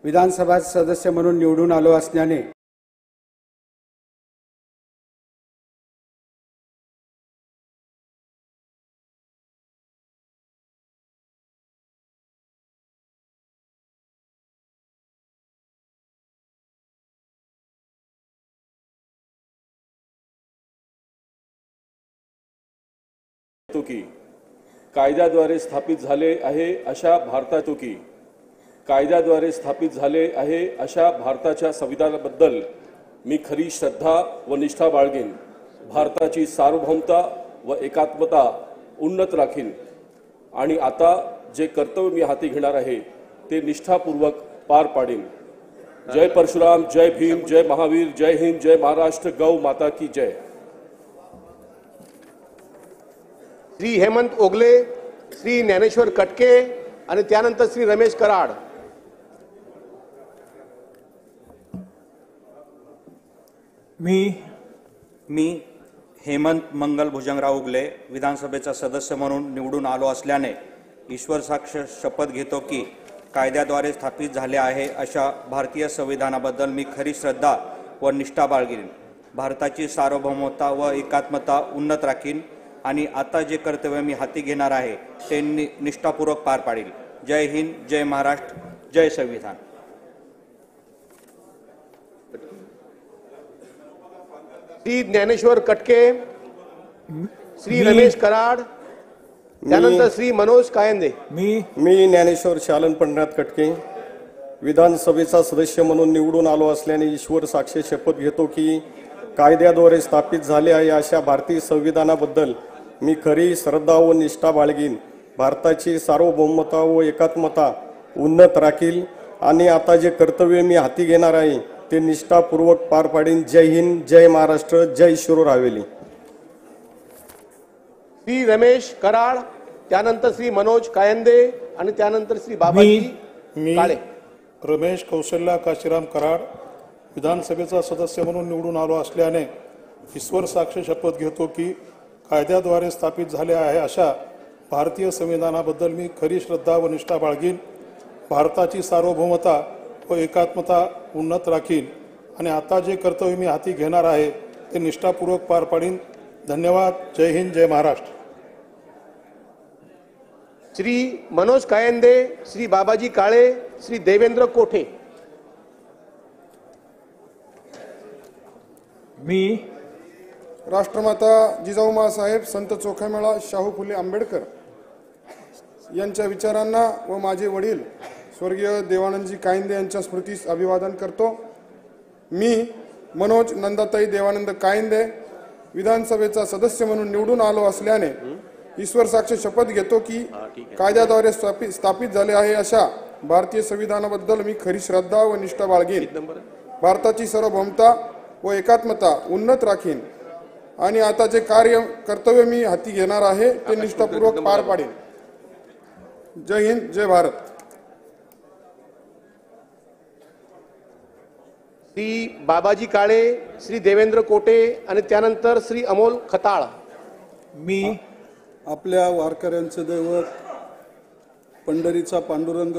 विधानसभा सदस्य म्हणून निवडून आलो असल्याने की कायद्याद्वारे स्थापित झाले आहे अशा भारताच्या संविधानाबद्दल मी खरी श्रद्धा व निष्ठा बाळगेन. भारताची सार्वभौमता व एकात्मता उन्नत राखीन आणि आता जे कर्तव्य मी हाती घेणार आहे ते निष्ठापूर्वक पार पाडेन. जय परशुराम, जय भीम, जय महावीर, जय हिंद, जय महाराष्ट्र, गौ माता की जय. श्री हेमंत ओगले, श्री ज्ञानेश्वर कटके आणि त्यानंतर श्री रमेश कराड. मी हेमंत मंगल भुजंगराव उगले विधानसभेचा सदस्य म्हणून निवडून आलो असल्याने ईश्वर साक्ष शपथ घेतो की कायद्याद्वारे स्थापित झाले आहे अशा भारतीय संविधानाबद्दल मी खरी श्रद्धा व निष्ठा बाळगीन. भारताची सार्वभौमता व एकात्मता उन्नत राखीन आणि आता जे कर्तव्य मी हाती घेणार आहे ते निष्ठापूर्वक पार पाडील. जय हिंद, जय महाराष्ट्र, जय संविधान. श्री ज्ञानेश्वर कटके, श्री रमेश कराड, त्यानंतर श्री मनोज कायंदे. मी ज्ञानेश्वर शालन पंढरनाथ कटके विधानसभेचा सदस्य म्हणून निवडून आलो असल्याने ईश्वर साक्षी शपथ घेतो की कायद्याद्वारे स्थापित झाले आहे अशा भारतीय संविधानाबद्दल मी खरी श्रद्धा व निष्ठा बाळगीन. भारताची सार्वभौमता व एकात्मता उन्नत राखील आणि आता जे कर्तव्य मी हाती घेणार आहे ते निष्ठापूर्वक पार पाडीन. जय हिंद, जय महाराष्ट्र, जय शिरोर हवेली. श्री रमेश कराड, त्यानंतर श्री मनोज कायंदे आणि त्यानंतर श्री बाबाजी काळे. रमेश कौशल्या काशीराम कराड विधानसभेचा सदस्य म्हणून निवडून आलो असल्याने ईश्वर साक्ष शपथ घेतो की कायद्याद्वारे स्थापित झाले आहे अशा भारतीय संविधानाबद्दल मी खरी श्रद्धा व निष्ठा बाळगीन. भारताची सार्वभौमता व एकात्मता उन्नत राखीन आणि आता जे कर्तव्य मी हाती घेणार आहे ते निष्ठापूर्वक पार पाडीन. धन्यवाद. जय हिंद, जय महाराष्ट्र. श्री मनोज कायंदे, श्री बाबाजी काळे, श्री देवेंद्र कोठे. राष्ट्रमाता जिजाऊ साहेब संत चोखामेळा शाहू फुले आंबेडकर यांच्या विचारांना व माझे वडील स्वर्गीय देवानंदजी कायंदे यांच्या स्मृतीस अभिवादन करतो. मी मनोज नंदाताई देवानंद कायंदे विधानसभेचा सदस्य म्हणून निवडून आलो असल्याने ईश्वर साक्ष शपथ घेतो की कायद्याद्वारे स्थापित झाले आहे अशा भारतीय संविधानाबद्दल मी खरी श्रद्धा व निष्ठा बाळगीन. भारताची सार्वभौमता व एकात्मता उन्नत राखीन आणि आता जे कर्तव्य मी हाती घेणार आहे ते निष्ठापूर्वक पार पाडेन. जय हिंद, जय भारत. श्री बाबाजी काळे, श्री देवेंद्र कोटे आणि त्यानंतर श्री अमोल खताळ. मी आपल्या वारकऱ्यांचे दैवत पंढरीचा पांडुरंग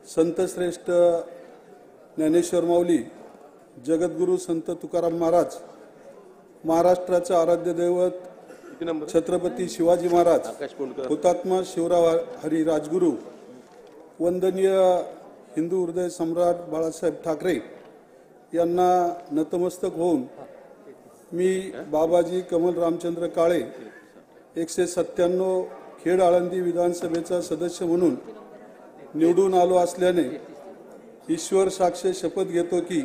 संतश्रेष्ठ ज्ञानेश्वर माऊली, जगद्गुरू संत तुकाराम महाराज, महाराष्ट्राचे आराध्य दैवत छत्रपती शिवाजी महाराज, हुतात्मा शिवराव हरी राजगुरू, वंदनीय हिंदू हृदय सम्राट बाळासाहेब ठाकरे यांना नतमस्तक होऊन मी बाबाजी कमल रामचंद्र काळे 197 खेड आळंदी विधानसभेचा सदस्य म्हणून निवडून आलो असल्याने ईश्वर साक्ष शपथ घेतो की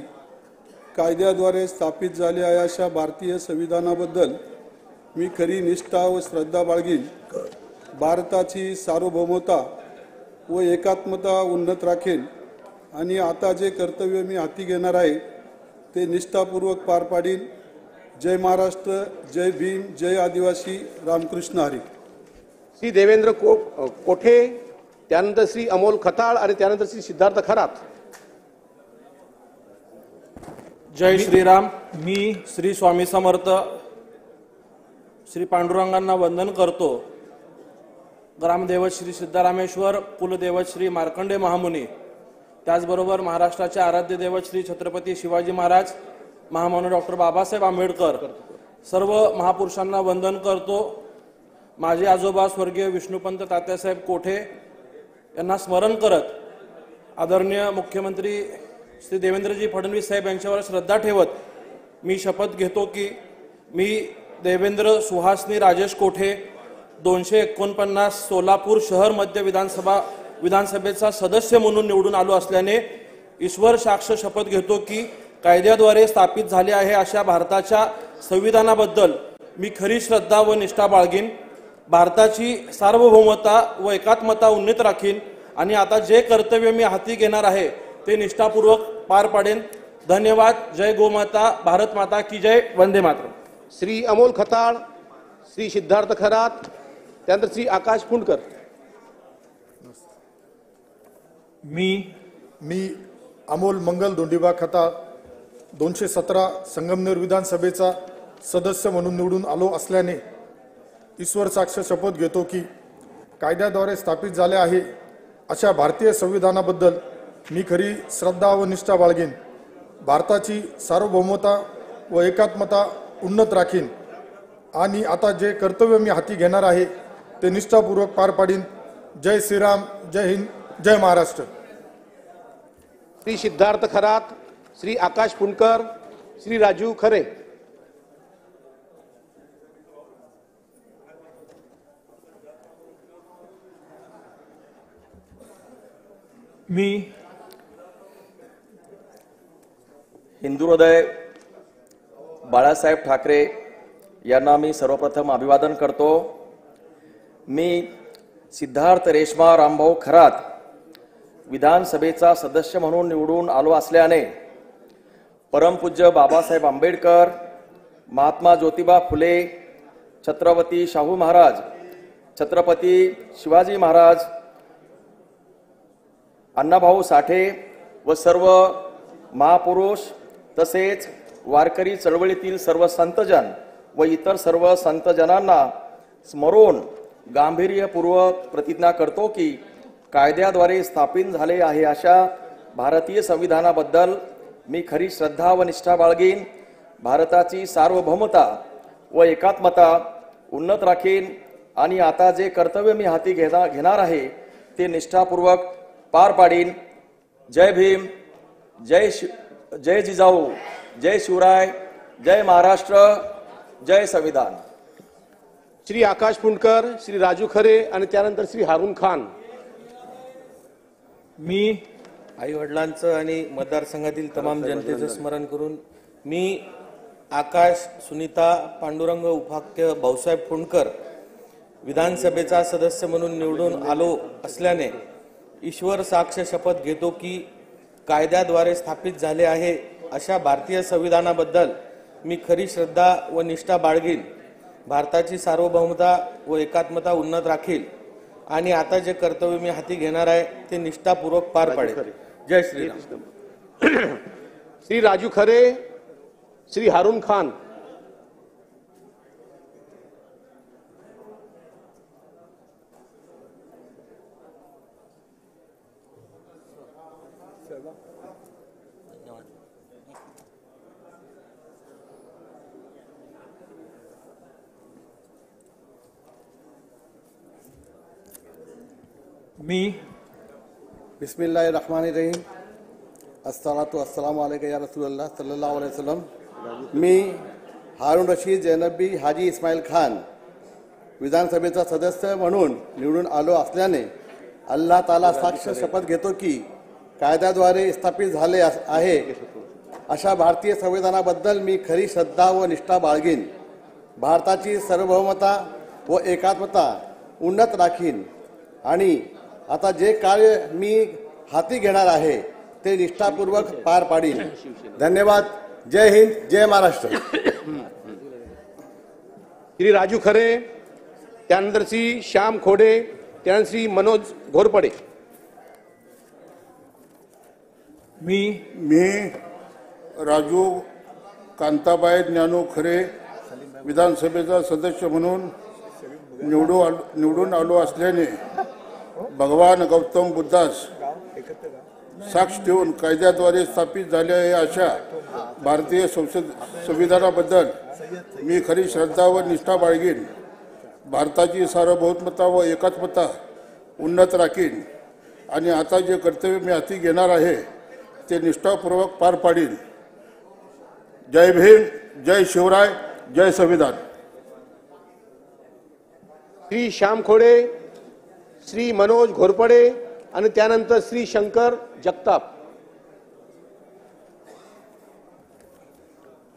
कायद्याद्वारे स्थापित झाले आहे अशा भारतीय संविधानाबद्दल मी खरी निष्ठा व श्रद्धा बाळगीन. भारताची सार्वभौमता व एकात्मता उन्नत राखेन आणि आता जे कर्तव्य मी हाती घेणार आहे ते निष्ठापूर्वक पार पाडीन. जय महाराष्ट्र, जय भीम, जय आदिवासी, रामकृष्ण हरी. श्री देवेंद्र कोठे, त्यानंतर श्री अमोल खताळ आणि त्यानंतर श्री सिद्धार्थ खरात. जय श्रीराम. मी श्री स्वामी समर्थ श्री पांडुरंगांना वंदन करतो. ग्रामदेवत श्री सिद्धरामेश्वर, कुलदेवत श्री मार्कंडे महामुनी, त्याचबरोबर महाराष्ट्राचे आराध्य दैवत श्री छत्रपती शिवाजी महाराज, महामानव डॉक्टर बाबासाहेब आंबेडकर, सर्व महापुरुषांना वंदन करतो. माझे आजोबा स्वर्गीय विष्णुपंत तात्यासाहेब कोठे यांना स्मरण करत आदरणीय मुख्यमंत्री श्री देवेंद्रजी फडणवीस साहेब यांच्यावर श्रद्धा ठेवत मी शपथ घेतो की मी देवेंद्र सुहासनी राजेश कोठे 249 सोलापूर शहर मध्य विधानसभेचा सदस्य म्हणून निवडून आलो असल्याने ईश्वर साक्ष शपथ घेतो की कायद्याद्वारे स्थापित झाले आहे अशा भारताच्या संविधानाबद्दल मी खरी श्रद्धा व निष्ठा बाळगीन, भारताची सार्वभौमता व एकात्मता उन्नत राखीन आणि आता जे कर्तव्य मी हाती घेणार आहे ते निष्ठापूर्वक पार पाडेन. धन्यवाद. जय गोमाता, भारत माता की जय, वंदे मातरम. श्री अमोल खताळ, श्री सिद्धार्थ खरात, त्यानंतर श्री आकाश पुंडकर. मी अमोल मंगल दोंडीबा खताळ 217 संगमनेर विधानसभेचा सदस्य म्हणून निवडून आलो असल्याने ईश्वर साक्ष शपथ घेतो की कायद्याद्वारे स्थापित झाले आहे अशा भारतीय संविधानाबद्दल मी खरी श्रद्धा व निष्ठा बाळगेन, भारताची सार्वभौमता व एकात्मता उन्नत राखीन आणि आता जे कर्तव्य मी हाती घेणार आहे ते निष्ठापूर्वक पार पाडीन. जय श्रीराम, जय हिंद, जय महाराष्ट्र. श्री सिद्धार्थ खरात, श्री आकाश पुंडकर, श्री राजू खरे. मी हिंदू हृदय बाळासाहेब ठाकरे यांना मी सर्वप्रथम अभिवादन करतो. मी सिद्धार्थ रेश्मा रामभाऊ खरात विधानसभेचा सदस्य म्हणून निवडून आलो असल्याने परमपूज्य बाबासाहेब आंबेडकर, महात्मा ज्योतिबा फुले, छत्रपती शाहू महाराज, छत्रपती शिवाजी महाराज, अण्णाभाऊ साठे व सर्व महापुरुष तसेच वारकरी चळवळीतील सर्व संतजन व इतर सर्व संतजनांना स्मरून गांभीर्यपूर्वक प्रतिज्ञा करतो की कायद्याद्वारे स्थापित झाले आहे अशा भारतीय संविधानाबद्दल मी खरी श्रद्धा व निष्ठा बाळगीन, भारताची सार्वभौमता व एकात्मता उन्नत राखीन आणि आता जे कर्तव्य मी हाती घेणार आहे ते निष्ठापूर्वक पार पाडीन. जय भीम, जय जिजाऊ, जय शिवराय, जय महाराष्ट्र, जय संविधान. श्री आकाश पुंडकर, श्री राजू खरे आणि त्यानंतर श्री हारून खान. मी आई वडिलांचं आणि मतदारसंघातील तमाम जनतेचं स्मरण करून मी आकाश सुनीता पांडुरंग उपाख्य भाऊसाहेब पुंडकर विधानसभेचा सदस्य म्हणून निवडून आलो असल्याने ईश्वर साक्ष शपथ घेतो की कायद्याद्वारे स्थापित झाले आहे अशा भारतीय संविधानाबद्दल मी खरी श्रद्धा व निष्ठा बाळगीन, भारताची सार्वभौमता व एकात्मता उन्नत राखील आणि आता जे कर्तव्य मी हाती घेणार आहे ते निष्ठापूर्वक पार पाडेल. जय श्रीराम. श्री राजू खरे, श्री हारून खान. मी बिस्मिल्लाहिर्रहमानिर्रहीम. अस्सलातु वस्सलामु अलैका या रसूलल्लाह सल्लल्लाहु अलैहि वसल्लम. मी हारून रशीद जैनबी हाजी इस्माईल खान विधानसभेचा सदस्य म्हणून निवडून आलो असल्याने अल्लाह ताला साक्ष शपथ घेतो की कायद्याद्वारे स्थापित झाले आहे अशा भारतीय संविधानाबद्दल मी खरी श्रद्धा व निष्ठा बाळगीन, भारताची सार्वभौमता व एकात्मता उन्नत राखीन आणि आता जे कार्य मी हाती घेणार आहे ते निष्ठापूर्वक पार पाडीन. धन्यवाद. जय हिंद, जय महाराष्ट्र. श्री राजू खरे, त्यानंतर श्री श्याम खोडे, त्यानंतर श्री मनोज घोरपडे. मी राजू कांताबाई ज्ञानू खरे विधानसभेचा सदस्य म्हणून निवडून आलो असल्याने भगवान गौतम बुद्धास साक्ष ठेवून कायद्याद्वारे स्थापित झाले आहे अशा भारतीय संविधानाबद्दल मी खरी श्रद्धा व निष्ठा बाळगीन, भारताची सार्वभौमता व एकात्मता उन्नत राखीन आणि आता जे कर्तव्य मी हाती घेणार आहे ते निष्ठापूर्वक पार पाडीन. जय भीम, जय शिवराय, जय संविधान. श्री श्याम खोडे, श्री मनोज घोरपडे आणि त्यानंतर श्री शंकर जगताप.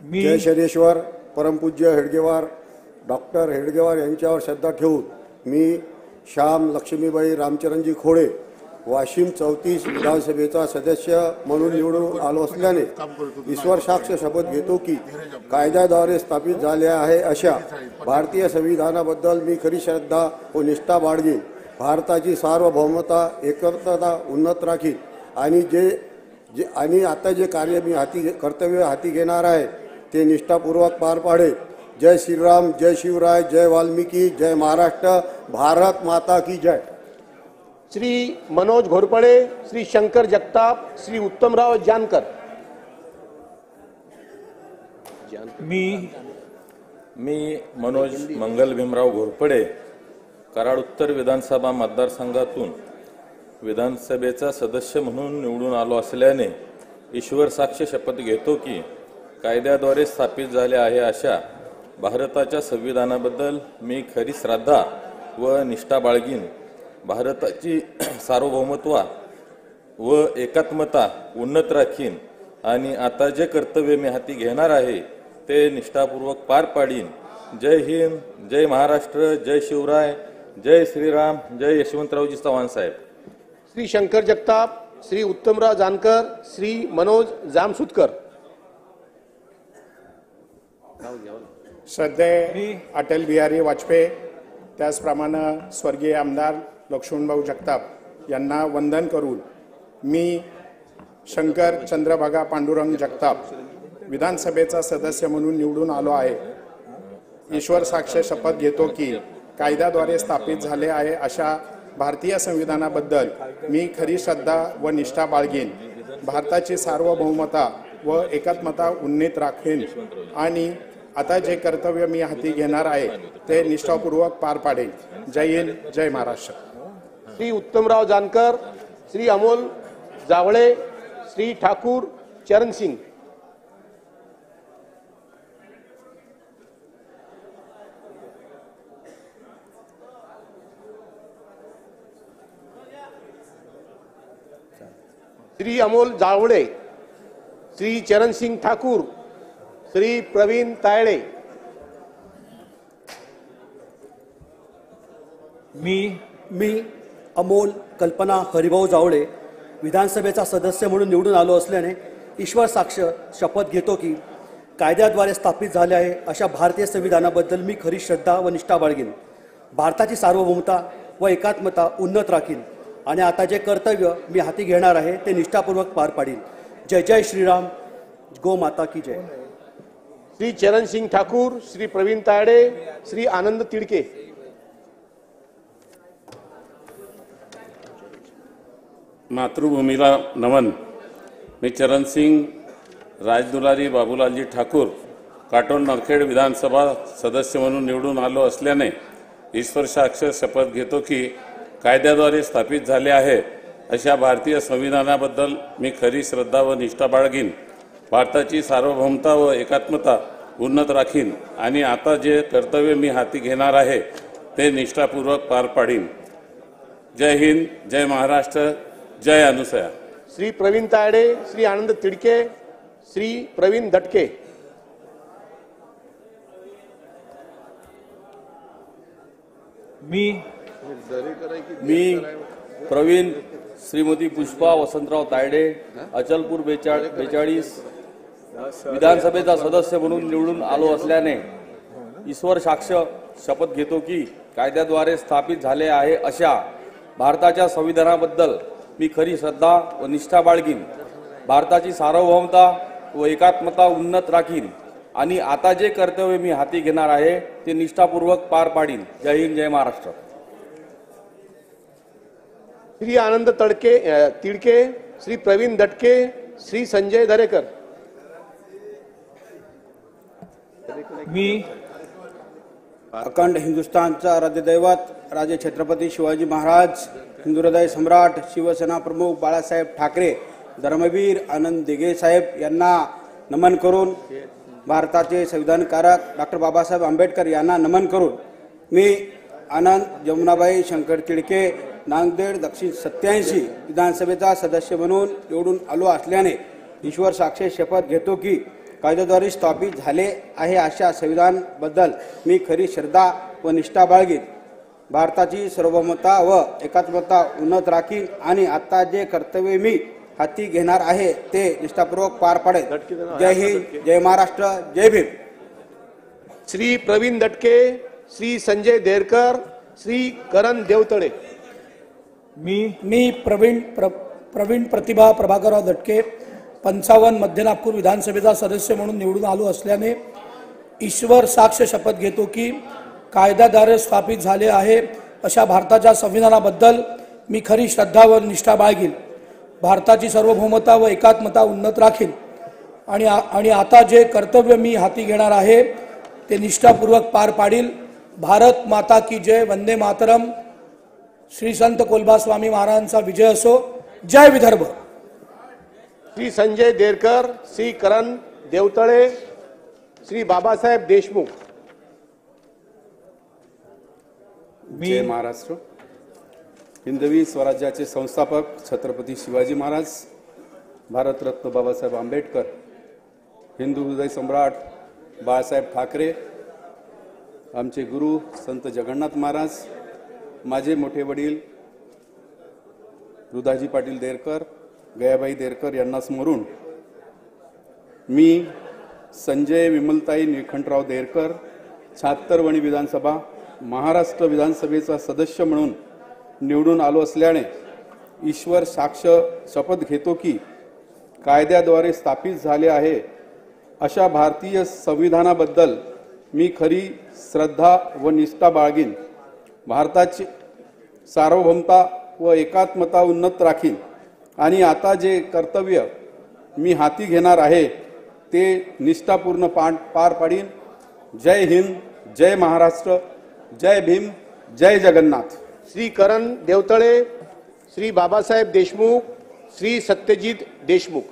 जय शनेश्वर. परमपूज्य हेडगेवार डॉक्टर हेडगेवार यांच्यावर श्रद्धा ठेवून मी श्याम लक्ष्मीबाई रामचरणजी खोडे वाशिम 34 विधानसभेचा सदस्य म्हणून निवडून आलो असल्याने ईश्वर साक्ष शपथ घेतो की कायद्याद्वारे स्थापित झाले आहे अशा भारतीय संविधानाबद्दल मी खरी श्रद्धा व निष्ठा बाळगीन. भारताची सार्वभौमता एकता उन्नत राखीन आणि आता जे कार्य मी कर्तव्य हाती घेणार आहे ते निष्ठापूर्वक पार पाडेल. जय श्रीराम, जय शिवराय, जय वाल्मिकी, जय महाराष्ट्र, भारत माता की जय. श्री मनोज घोरपडे, श्री शंकर जगताप, श्री उत्तमराव जानकर. मी मनोज मंगल भीमराव घोरपडे कराड उत्तर विधानसभा मतदारसंघातून विधानसभेचा सदस्य म्हणून निवडून आलो असल्याने ईश्वर साक्ष शपथ घेतो की कायद्याद्वारे स्थापित झाले आहे अशा भारताच्या संविधानाबद्दल मी खरी श्रद्धा व निष्ठा बाळगीन. भारताची सार्वभौमत्व व एकात्मता उन्नत राखीन आणि आता जे कर्तव्य मी हाती घेणार आहे ते निष्ठापूर्वक पार पाडीन. जय हिंद, जय महाराष्ट्र, जय शिवराय, जय श्रीराम, जय यशवंतरावजी चव्हाण साहेब. श्री शंकर जगताप, श्री उत्तमराव जानकर, श्री मनोज जामसुतकर. श्रद्धेय अटल बिहारी वाजपेयी त्याचप्रमाणे स्वर्गीय आमदार लक्ष्मणभाऊ जगताप यांना वंदन करून मी शंकर चंद्रभागा पांडुरंग जगताप विधानसभेचा सदस्य म्हणून निवडून आलो आहे. ईश्वर साक्ष शपथ घेतो की कायद्याद्वारे स्थापित झाले आहे अशा भारतीय संविधानाबद्दल मी खरी श्रद्धा व निष्ठा बाळगीन. भारताची सार्वभौमता व एकात्मता उन्नीत राखीन आणि आता जे कर्तव्य मी हाती घेणार आहे ते निष्ठापूर्वक पार पाडेल. जय हिंद, जय महाराष्ट्र. श्री उत्तमराव जानकर, श्री अमोल जावळे, श्री ठाकूर चरण सिंग. श्री अमोल जावळे, श्री चरण सिंग ठाकूर, श्री प्रवीण तायडे. मी अमोल कल्पना हरिभाऊ जावळे विधानसभेचा सदस्य म्हणून निवडून आलो असल्याने ईश्वर साक्ष शपथ घेतो की कायद्याद्वारे स्थापित झाले आहे अशा भारतीय संविधानाबद्दल मी खरी श्रद्धा व निष्ठा बाळगीन. भारताची सार्वभौमता व एकात्मता उन्नत राखीन आणि आता जे कर्तव्य मी हाती घेणार आहे ते निष्ठापूर्वक पार पाडीन. जय जय श्रीराम, गो माता की जय. श्री चरण सिंग ठाकूर, श्री प्रवीण तायडे, श्री आनंद तिडके. मातृभूमीला नमन. मी चरण सिंग राजदुलारी बाबूलालजी ठाकूर काटोल नरखेड विधानसभा सदस्य म्हणून निवडून आलो असल्याने ईश्वर साक्ष शपथ घेतो की कायद्याद्वारे स्थापित झाले आहे अशा भारतीय संविधानाबद्दल मी खरी श्रद्धा व निष्ठा बाळगीन. भारताची सार्वभौमता व एकात्मता उन्नत राखीन आणि आता जे कर्तव्य मी हाती घेणार आहे ते निष्ठापूर्वक पार पाडीन. जय हिंद, जय महाराष्ट्र, जय अनुसया. श्री प्रवीण तायडे, श्री आनंद तिडके, श्री प्रवीण दटके. मी प्रवीण श्रीमती पुष्पा वसंतराव तायडे अचलपूर 42 विधानसभेचा सदस्य म्हणून निवडून आलो असल्याने ईश्वर साक्ष शपथ घेतो की कायद्याद्वारे स्थापित झाले आहे अशा भारताच्या संविधानाबद्दल मी खरी श्रद्धा व निष्ठा बाळगीन. भारताची सार्वभौमता व एकात्मता उन्नत राखीन आणि आता जे कर्तव्य मी हाती घेणार आहे ते निष्ठापूर्वक पार पाडीन. जय हिंद, जय महाराष्ट्र. श्री आनंद तिडके, श्री प्रवीण दटके, श्री संजय दरेकर. मी अखंड हिंदुस्थानचा आराध्यदैवत राजे छत्रपती शिवाजी महाराज, हिंदू हृदय सम्राट, शिवसेना प्रमुख बाळासाहेब ठाकरे, धर्मवीर आनंद दिघे साहेब यांना नमन करून, भारताचे संविधानकारक डॉक्टर बाबासाहेब आंबेडकर यांना नमन करून मी आनंद जमुनाबाई शंकर तिडके नांदेड दक्षिण 87 विधानसभेचा सदस्य म्हणून निवडून आलो असल्याने ईश्वर साक्षी शपथ घेतो की कायद्याद्वारे स्थापित झाले आहे अशा संविधानाबद्दल मी खरी श्रद्धा व निष्ठा बाळगीन. भारताची सार्वभौमता व एकात्मता उन्नत राखीन आणि आता जे कर्तव्य मी हाती घेणार आहे ते निष्ठापूर्वक पार पाडेल. जय हिंद, जय महाराष्ट्र, जय भीम. श्री प्रवीण दटके, श्री संजय देरकर, श्री करण देवतळे. मी प्रवीण प्रतिभा प्रभाकरराव दटके 55 मध्य नागपूर विधानसभेचा सदस्य म्हणून निवडून आलो असल्याने ईश्वर साक्ष शपथ घेतो की कायद्याद्वारे स्थापित झाले आहे अशा भारताच्या संविधानाबद्दल मी खरी श्रद्धा व निष्ठा बाळगीन. भारताची सार्वभौमता व एकात्मता उन्नत राखीन आणि आता जे कर्तव्य मी हाती घेणार आहे ते निष्ठापूर्वक पार पाडील. भारत माता की जय. वंदे मातरम. श्री संत कोलबा स्वामी महाराजांचा विजय असो. जय विदर्भ. श्री संजय देरकर, श्री करण देवतळे, श्री बाबासाहेब देशमुख. जय महाराष्ट्र. हिंदवी स्वराज्याचे संस्थापक छत्रपती शिवाजी महाराज, भारतरत्न बाबासाहेब आंबेडकर, हिंदू हृदय सम्राट बाळासाहेब ठाकरे, आमचे गुरु संत जगन्नाथ महाराज, माझे मोठे वडील रुदाजी पाटील देरकर, गयाबाई देरकर यांना स्मरून मी संजय विमलताई निळकंठराव देरकर 76 वणी विधानसभा महाराष्ट्र विधानसभेचा सदस्य म्हणून निवडून आलो असल्याने ईश्वर साक्ष शपथ घेतो की कायद्याद्वारे स्थापित झाले आहे अशा भारतीय संविधानाबद्दल मी खरी श्रद्धा व निष्ठा बाळगीन. भारताची सार्वभौमता व एकात्मता उन्नत राखीन आणि आता जे कर्तव्य मी हाती घेणार आहे ते निष्ठापूर्ण पार पाडीन. जय हिंद, जय महाराष्ट्र, जय भीम, जय जगन्नाथ. श्री करण देवतळे, श्री बाबासाहेब देशमुख, श्री सत्यजित देशमुख.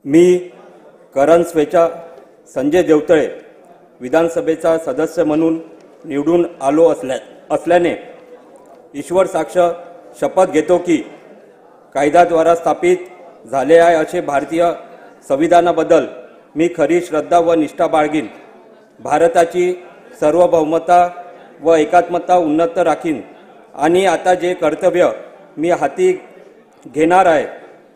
मी करण स्वेच्छा संजय देवतळे विधानसभेचा सदस्य म्हणून निवडून आलो असल्याने ईश्वर साक्ष शपथ घेतो की कायद्याद्वारे स्थापित झाले आहे असे भारतीय संविधानाबद्दल मी खरी श्रद्धा व निष्ठा बाळगीन. भारताची सार्वभौमता व एकात्मता उन्नत राखीन आणि आता जे कर्तव्य मी हाती घेणार आहे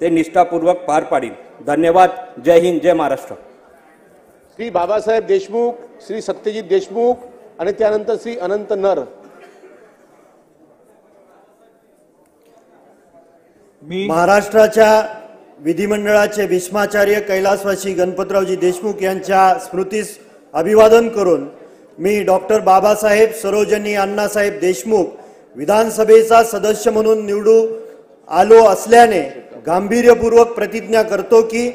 ते निष्ठापूर्वक पार पाडीन. धन्यवाद. जय हिंद, जय महाराष्ट्र. श्री बाबासाहेब देशमुख, श्री सत्यजित देशमुख आणि त्यानंतर श्री अनंत नर. महाराष्ट्राच्या विधिमंडळाचे भीष्माचार्य कैलासवासी गणपतरावजी देशमुख यांच्या स्मृतीस अभिवादन करून मी डॉक्टर बाबासाहेब सरोजिनी अण्णासाहेब देशमुख विधानसभेचा सदस्य म्हणून निवडून आलो असल्याने गांभीर्यपूर्वक प्रतिज्ञा करतो की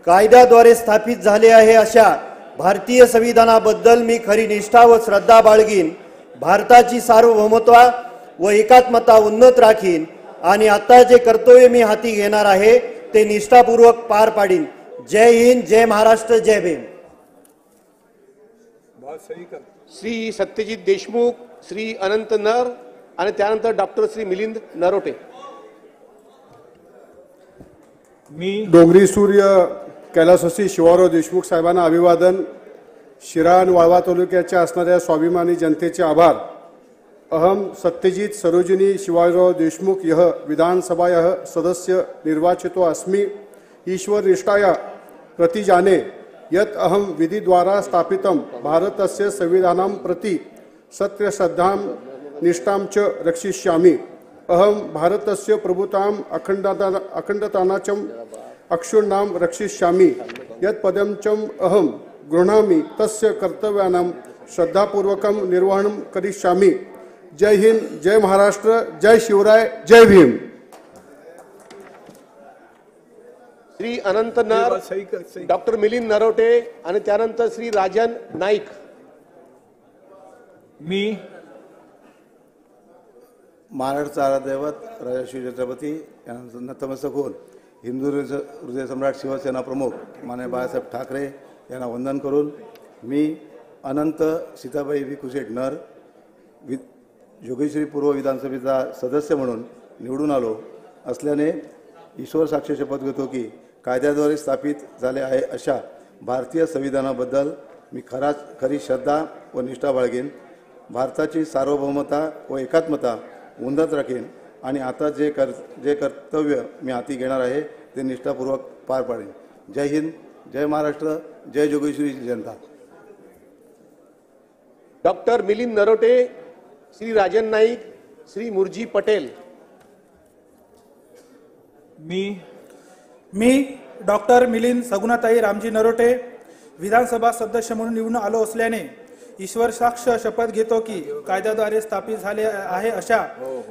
कायद्याद्वारे स्थापित झाले आहे अशा भारतीय संविधानाबद्दल मी खरी निष्ठा व श्रद्धा बाळगीन. भारताची सार्वभौमता व एकात्मता उन्नत राखीन आणि आता जे कर्तव्य मी हाती घेणार आहे ते निष्ठापूर्वक पार पाडीन. जय हिंद, जय महाराष्ट्र, जय भीम. श्री सत्यजित देशमुख, श्री अनंत नर आणि त्यानंतर डॉक्टर श्री मिलिंद नरोटे. डोंगरी सूर्य कैलासवासी शिवाराव देशमुख साहेबांना अभिवादन. शिरान वाळवा तालुक्याच्या असणाऱ्या स्वाभिमानी जनतेचे आभार. अहम सत्यजित सरोजिनी शिवाजीराव देशमुख यह विधानसभा यह सदस्य निर्वाचितो अस्मि. ईश्वर निष्ठाया प्रति जाने यत् अहम विधि द्वारा स्थापितं भारतस्य संविधानं प्रति सत्य श्रद्धां निष्ठां च रक्षिष्यामि. अहम भारतस्य प्रभुताम् अखंडतानाचं अक्षुण्णां रक्षिष्यामि. यत् पदं च अहम गृह्णामि तस्य कर्तव्यानां श्रद्धापूर्वकं निर्वहणं करिष्यामि. जय हिंद, जय महाराष्ट्र, जय शिवराय, जय भीम. श्री अनंत नर, डॉक्टर मिलिंद नरोटे आणि त्यानंतर श्री राजन नाईक. महाराष्ट्राचा दैवत राजश्री छत्रपती यांना नतमस्तक होऊन हिंदू हृदय सम्राट शिवसेना प्रमुख माननीय बाळासाहेब ठाकरे यांना वंदन करून मी अनंत सीताबाई वि कुशेट नर जोगेश्वरी पूर्व विधानसभेचा सदस्य म्हणून निवडून आलो असल्याने ईश्वर साक्ष शपथ घेतो की कायद्याद्वारे स्थापित झाले आहे अशा भारतीय संविधानाबद्दल मी खरी श्रद्धा व निष्ठा बाळगेन. भारताची सार्वभौमता व एकात्मता उन्नत राखीन आणि आता जे कर्तव्य मी हाती घेणार आहे ते निष्ठापूर्वक पार पाडेन. जय हिंद, जय महाराष्ट्र, जय जोगेश्वरी जनता. डॉक्टर मिलिंद नरोटे, श्री राजन नाईक, श्री मुरजी पटेल. मी डॉक्टर मिलिंद सगुणाताई रामजी नरोटे विधानसभा सदस्य म्हणून निवडून आलो असल्याने ईश्वर साक्ष शपथ घेतो की कायद्याद्वारे स्थापित झाले आहे अशा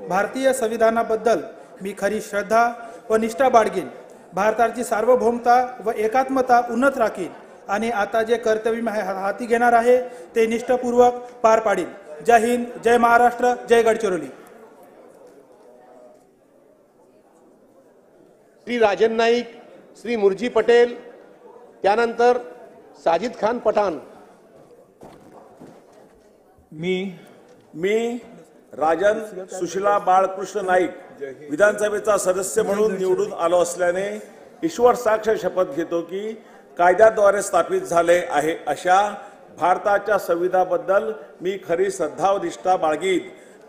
भारतीय संविधानाबद्दल मी खरी श्रद्धा व निष्ठा बाळगेन. भारताची सार्वभौमता व एकात्मता उन्नत राखीन आणि आता जे कर्तव्य मी हाती घेणार आहे ते निष्ठापूर्वक पार पाडीन. जय हिंद, जय महाराष्ट्र, जय गडचिरोली. श्री राजन नाईक, श्री मुरजी पटेल, त्यानंतर साजिद खान पठाण. मी राजन सुशीला बाळकृष्ण नाईक विधानसभेचा सदस्य म्हणून निवडून आलो असल्याने ईश्वर साक्ष शपथ घेतो की कायद्याद्वारे स्थापित झाले आहे अशा भारताच्या संविधानाबद्दल मी खरी श्रद्धा व निष्ठा बाळगीन.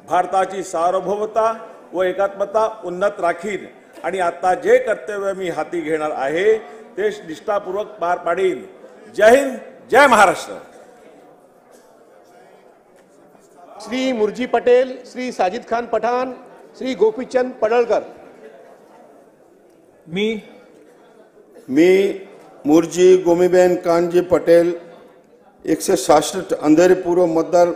भारताची सार्वभौमता व एकात्मता उन्नत राखीन आणि आता जे कर्तव्य मी हाती घेणार आहे ते निष्ठापूर्वक पार पाडीन. जय हिंद, जय महाराष्ट्र. श्री मुरजी पटेल, श्री साजिद खान पठाण, श्री गोपीचंद पडळकर. मी मुरजी गोमीबेन कानजी पटेल 166 अंधेरी पूर्व मतदार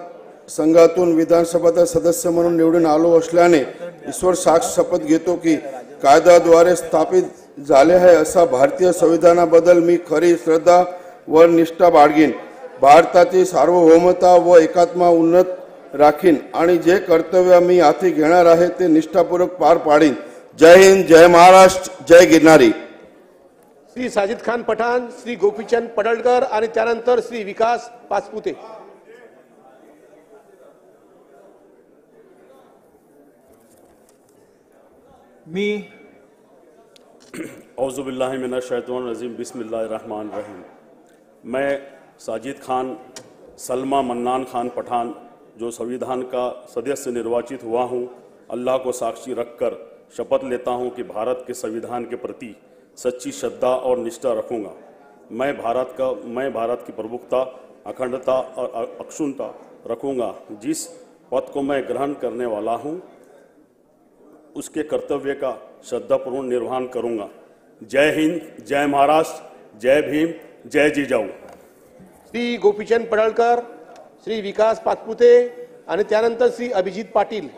संघातून विधानसभेचा सदस्य म्हणून निवडून आलो असल्याने ईश्वर साक्ष शपथ घेतो की कायद्याद्वारे स्थापित झाले आहे असा भारतीय संविधानाबद्दल मी खरी श्रद्धा व निष्ठा बाळगीन. भारताची सार्वभौमता व एकात्मता उन्नत राखीन आणि जे कर्तव्य मी हाती घेणार आहे ते निष्ठापूर्वक पार पाडीन. जय हिंद, जय महाराष्ट्र, जय गिरनारी. श्री साजिद खान पठाण, श्री गोपीचंद पडळकर आणि त्यानंतर श्री विकास पाचपुते. औज़ुबिल्लाहि मिनश्शैतानिर्रजीम, बिस्मिल्लाहिर्रहमानिर्रहीम. मैं साजिद खान सलमा मन्नान खान पठान जो संविधान का सदस्य निर्वाचित हुआ हूँ, अल्लाह को साक्षी रखकर शपथ लेता हूँ कि भारत के संविधान के प्रति सच्ची श्रद्धा और निष्ठा रखूँगा. मैं भारत की प्रभुता, अखंडता और अक्षुण्णता रखूँगा. जिस पद को मैं ग्रहण करने वाला हूँ उसके कर्तव्य का श्रद्धापूर्ण निर्वहन करूँगा. जय हिंद, जय महाराष्ट्र, जय भीम, जय जिजाऊ. श्री गोपीचंद पडळकर, श्री विकास पाचपुते आणि त्यानंतर श्री अभिजित पाटील.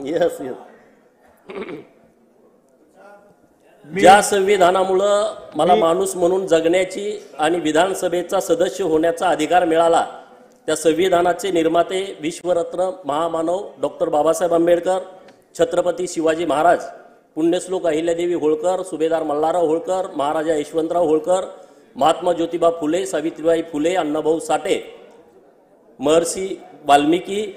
यस ज्या संविधानामुळं मला माणूस म्हणून जगण्याची आणि विधानसभेचा सदस्य होण्याचा अधिकार मिळाला त्या संविधानाचे निर्माते विश्वरत्न महामानव डॉक्टर बाबासाहेब आंबेडकर, छत्रपती शिवाजी महाराज, पुण्यश्लोक अहिल्यादेवी होळकर, सुभेदार मल्हारराव होळकर, महाराजा यशवंतराव होळकर, महात्मा ज्योतिबा फुले, सावित्रीबाई फुले, अण्णाभाऊ साठे, महर्षी वाल्मिकी,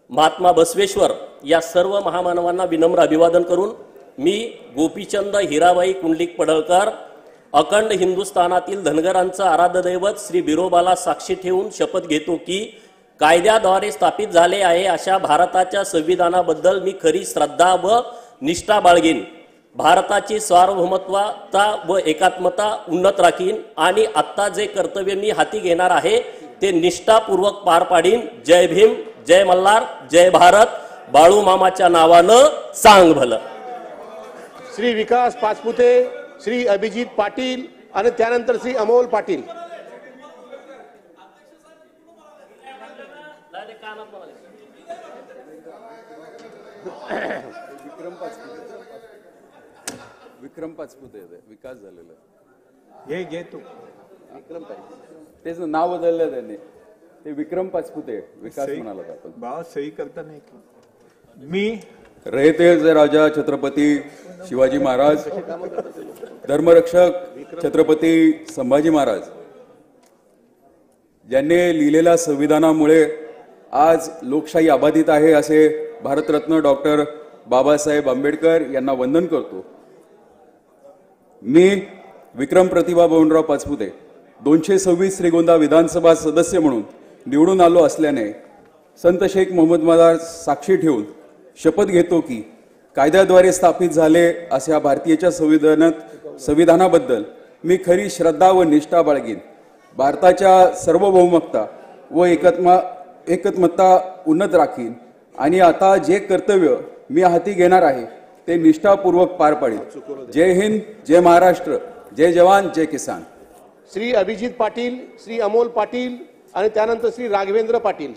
महात्मा बसवेश्वर या सर्व महामानवांना विनम्र अभिवादन करून मी गोपीचंद हिराबाई कुंडलिक पडळकर अखंड हिंदुस्थानातील धनगरांचं आराध्य दैवत श्री बिरोबाला साक्षी ठेवून शपथ घेतो की कायद्याद्वारे स्थापित झाले आहे अशा भारताच्या संविधानाबद्दल मी खरी श्रद्धा व निष्ठा बाळगीन. भारताची सार्वभौमत्वता व एकात्मता उन्नत राखीन आणि आत्ता जे कर्तव्य मी हाती घेणार आहे ते निष्ठापूर्वक पार पाडीन. जय भीम, जय मल्हार, जय भारत. बाळू मामाच्या नावानं सांग भलं. श्री विकास पाचपुते, श्री अभिजित पाटील आणि त्यानंतर श्री अमोल पाटील. विक्रम पाचपुते विकास झालेला हे घे तू. विक्रम पाचपुते तेच नाव बदललं त्यांनी, ते विक्रम पाचपुते विकास म्हणाला आपण. बाबा सही करता नाही. मी रयतेचे राजा छत्रपती शिवाजी महाराज, धर्मरक्षक छत्रपती संभाजी महाराज ज्यांनी लिहिलेल्या संविधानामुळे आज लोकशाही अबाधित आहे असे भारतरत्न डॉक्टर बाबासाहेब आंबेडकर यांना वंदन करतो। मी विक्रम प्रतिभा बळवंतराव पाचपुते 226 श्रीगोंदा विधानसभा सदस्य म्हणून निवडून आलो असल्याने संत शेख मोहम्मद मदार साक्षी ठेवून शपथ घेतो की कायद्याद्वारे स्थापित झाले अशा भारतीयच्या संविधानाबद्दल मी खरी श्रद्धा व निष्ठा बाळगीन। भारताच्या सार्वभौमकता व एकत्मता उन्नत राखीन आणि आता जे कर्तव्य मी हाती घेणार आहे ते निष्ठापूर्वक पार पाडीन। जय हिंद, जय महाराष्ट्र, जय जवान, जय किसान। श्री अभिजित पाटील, श्री अमोल पाटील आणि त्यानंतर श्री राघवेंद्र पाटील।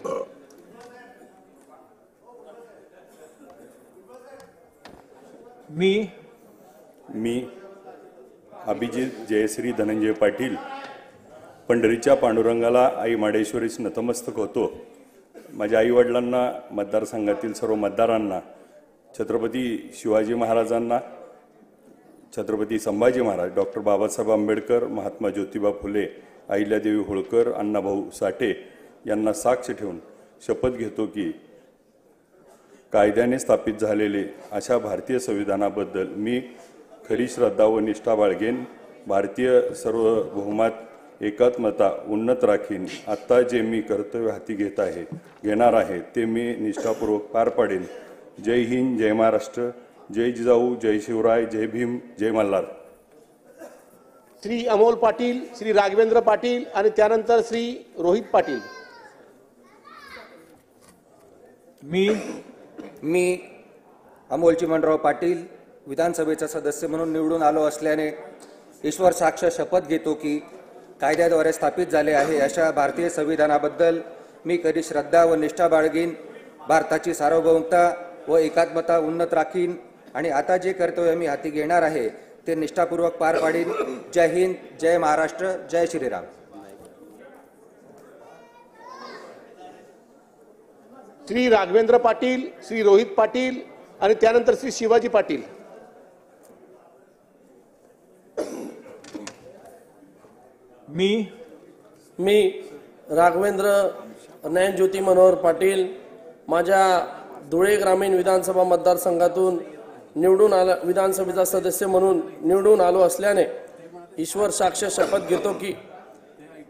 मी अभिजित जयश्री धनंजय पाटील पंढरीच्या पांडुरंगाला आई माडेश्वरीस नतमस्तक होतो। माझ्या आईवडिलांना, मतदारसंघातील सर्व मतदारांना, छत्रपती शिवाजी महाराजांना, छत्रपती संभाजी महाराज, डॉक्टर बाबासाहेब आंबेडकर, महात्मा ज्योतिबा फुले, अहिल्यादेवी होळकर, अण्णाभाऊ साठे यांना साक्ष ठेवून शपथ घेतो की कायद्याने स्थापित झालेले अशा भारतीय संविधानाबद्दल मी खरी श्रद्धा व निष्ठा बाळगेन। भारतीय सार्वभौमात एकात्मता उन्नत राखीन। आता जे मी कर्तव्य हाती घेणार आहे ते मी निष्ठापूर्वक पार पाडेन। जय हिंद, जय महाराष्ट्र, जय जिजाऊ, जय शिवराय, जय भीम, जय मल्हार। श्री अमोल पाटील, श्री राघवेंद्र पाटील आणि त्यानंतर श्री रोहित पाटील। मी अमोल चिमणराव पाटील विधानसभेचा सदस्य म्हणून निवडून आलो असल्याने ईश्वर साक्ष शपथ घेतो की कायद्याद्वारे स्थापित झाले आहे अशा भारतीय संविधानाबद्दल मी खरी श्रद्धा व निष्ठा बाळगीन। भारताची सार्वभौमता व एकात्मता उन्नत राखीन आणि आता जे कर्तव्य मी हाती घेणार आहे ते निष्ठापूर्वक पार पाडीन। जय हिंद, जय महाराष्ट्र, जय श्रीराम। श्री राघवेंद्र पाटील, श्री रोहित पाटील आणि त्यानंतर श्री शिवाजी पाटील। मी राघवेंद्र ज्योती मनोहर पाटील माझ्या धुळे ग्रामीण विधानसभा मतदारसंघातून विधानसभेचा सदस्य म्हणून निवडून आलो असल्याने ईश्वर साक्ष शपथ घेतो की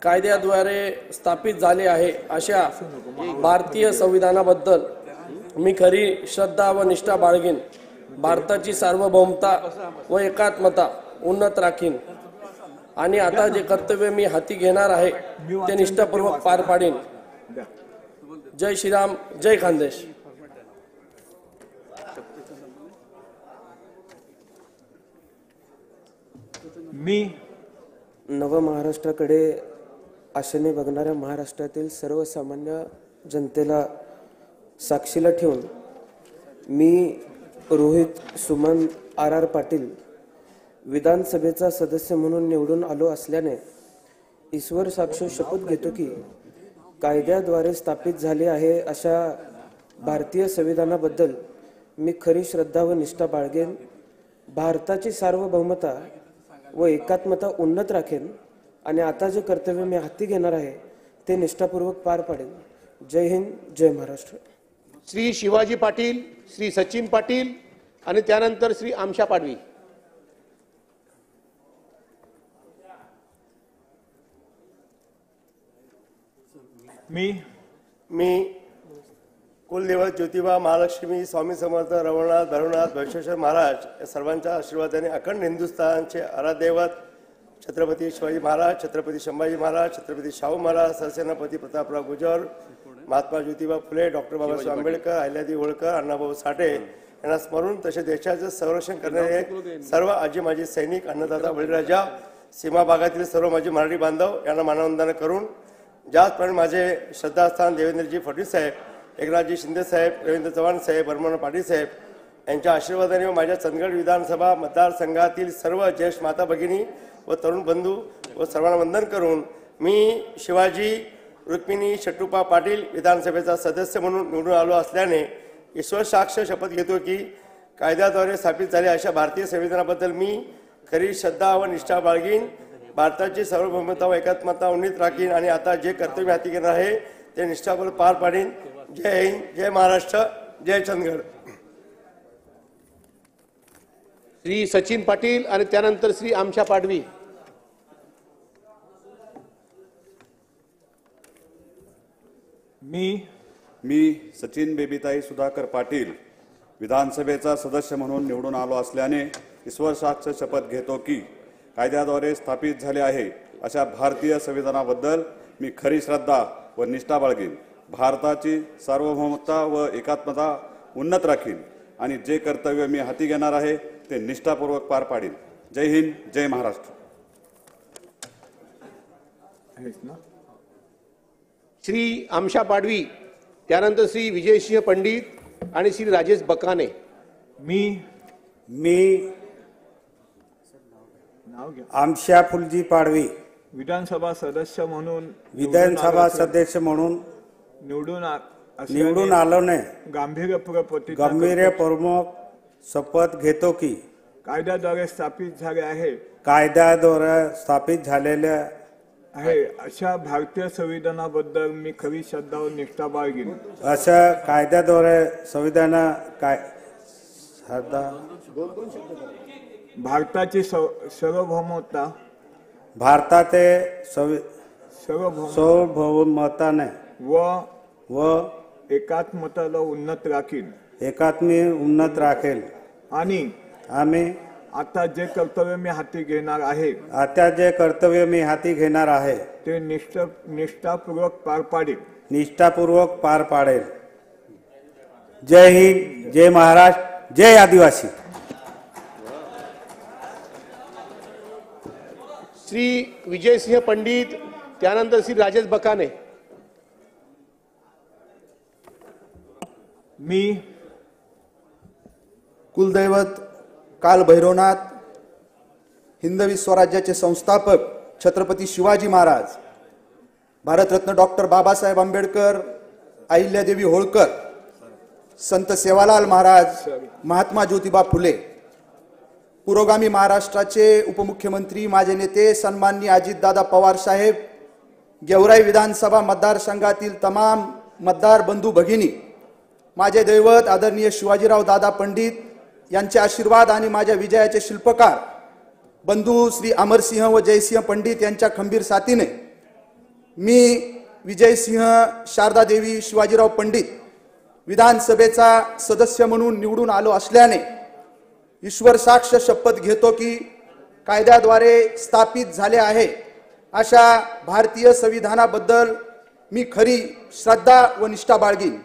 कायद्याद्वारे स्थापित झाले आहे अशा भारतीय संविधानाबद्दल मी खरी श्रद्धा व निष्ठा बाळगीन। भारताची सार्वभौमता व एकात्मता उन्नत राखीन आणि आता जे कर्तव्य मी हाती घेणार आहे ते निष्ठापूर्वक पार पाडीन। जय श्रीराम, जय खानदेश। नव महाराष्ट्राकडे आशेने बघणाऱ्या महाराष्ट्रातील सर्वसामान्य जनतेला साक्षीला ठेवून मी रोहित सुमन आर पाटील विधानसभेचा सदस्य म्हणून निवडून आलो असल्याने ईश्वर साक्ष शपथ घेतो की कायद्याद्वारे स्थापित झाले आहे अशा भारतीय संविधानाबद्दल मी खरी श्रद्धा व निष्ठा बाळगेन। भारताची सार्वभौमता व एकात्मता उन्नत राखेन आणि आता जे कर्तव्य मी हाती घेणार आहे ते निष्ठापूर्वक पार पाडेन। जय हिंद, जय महाराष्ट्र। श्री शिवाजी पाटील, श्री सचिन पाटील आणि त्यानंतर श्री आमशा पाडवी। मी कुलदेवत ज्योतिबा, महालक्ष्मी, स्वामी समर्थ, रवळनाथ, भैरवनाथ, भैश्वेश्वर महाराज या सर्वांच्या आशीर्वादाने अखंड हिंदुस्थानचे आराध्यदैवत छत्रपती शिवाजी महाराज, छत्रपती संभाजी महाराज, छत्रपती शाहू महाराज, सरसेनापती प्रतापराव गुजर, महात्मा ज्योतिबा फुले, डॉक्टर बाबासाहेब आंबेडकर, अहिल्यादेवी होळकर, अण्णाभाऊ साठे यांना स्मरून तसे देशाचे संरक्षण करणारे सर्व आजी माजी सैनिक, अन्नदाता, बळीराजा, सीमा भागातील सर्व माझे मराठी बांधव यांना मानवंदना करून ज्याचप्रमाणे माझे श्रद्धास्थान देवेंद्रजी फडणवीस साहेब, एकनाथजी शिंदे साहेब, रवींद्र चव्हाण साहेब, बर्मन पाटील साहेब यांच्या आशीर्वादाने व माझ्या चंदगड विधानसभा मतदारसंघातील सर्व ज्येष्ठ माता भगिनी व तरुण बंधू व सर्वांना वंदन करून मी शिवाजी रुक्मिणी शट्टुपा पाटील विधानसभेचा सदस्य म्हणून निवडून आलो असल्याने ईश्वर साक्ष शपथ घेतो की कायद्याद्वारे स्थापित झाले अशा भारतीय संविधानाबद्दल मी खरी श्रद्धा व निष्ठा बाळगीन, भारताची सार्वभौमता व एकात्मता उन्नीत राखीन आणि आता जे कर्तव्य हाती घेणार आहे ते निष्ठापूर्वक पार पाडीन. जय हिंद, जय महाराष्ट्र, जय चंदगड. श्री सचिन पाटील आणि त्यानंतर श्री आमशा पाडवी. मी सचिन बेबीताई सुधाकर पाटील विधानसभेचा सदस्य म्हणून निवडून आलो असल्याने ईश्वर साक्ष शपथ घेतो की कायद्याद्वारे स्थापित झाले आहे अशा भारतीय संविधानाबद्दल मी खरी श्रद्धा व निष्ठा बाळगीन, भारताची सार्वभौमता व एकात्मता उन्नत राखीन आणि जे कर्तव्य मी हाती घेणार आहे ते निष्ठापूर्वक पार पाडीन. जय हिंद, जय महाराष्ट्र. श्री आमशा पाडवी, त्यानंतर श्री विजयसिंह पंडित आणि श्री राजेश बकाने. मी आमशा फुलजी पाडवी विधानसभा सदस्य म्हणून विधानसभा सदस्य म्हणून निवडून आलोने गांभीर्यपूर्वक शपथ घेतो की कायद्याद्वारे स्थापित झाले आहे आहे अशा भारतीय संविधानाबद्दल मी खरी श्रद्धा व निष्ठा बाळगीन. अशा कायद्याद्वारे संविधान भारताची सार्वभौमता सार्वभौमताने व एकात्मताला उन्नत राखेल आणि आम्ही आता जे कर्तव्य मी हाती घेणार आहे ते निष्ठापूर्वक पार पाडेल. जय हिंद, जय महाराष्ट्र, जय आदिवासी. श्री विजयसिंह पंडित, त्यानंतर श्री राजेश बकाने. कुलदैवत काल भैरवनाथ, हिंदवी स्वराज्याचे संस्थापक छत्रपती शिवाजी महाराज, भारतरत्न डॉक्टर बाबासाहेब आंबेडकर, अहिल्यादेवी होळकर, संत सेवालाल महाराज, महात्मा ज्योतिबा फुले, पुरोगामी महाराष्ट्राचे उपमुख्यमंत्री माझे नेते सन्माननीय अजितदादा पवार साहेब, गेवराई विधानसभा मतदारसंघातील तमाम मतदार बंधू भगिनी, माझे दैवत आदरणीय शिवाजीराव दादा पंडित यांचे आशीर्वाद आणि माझ्या विजयाचे शिल्पकार बंधू श्री अमरसिंह व जयसिंह पंडित यांच्या खंबीर साथीने मी विजयसिंह शारदा देवी शिवाजीराव पंडित विधानसभेचा सदस्य म्हणून निवडून आलो असल्याने ईश्वर साक्ष शपथ घेतो की कायद्याद्वारे स्थापित झाले आहे अशा भारतीय संविधानाबद्दल मी खरी श्रद्धा व निष्ठा बाळगीन,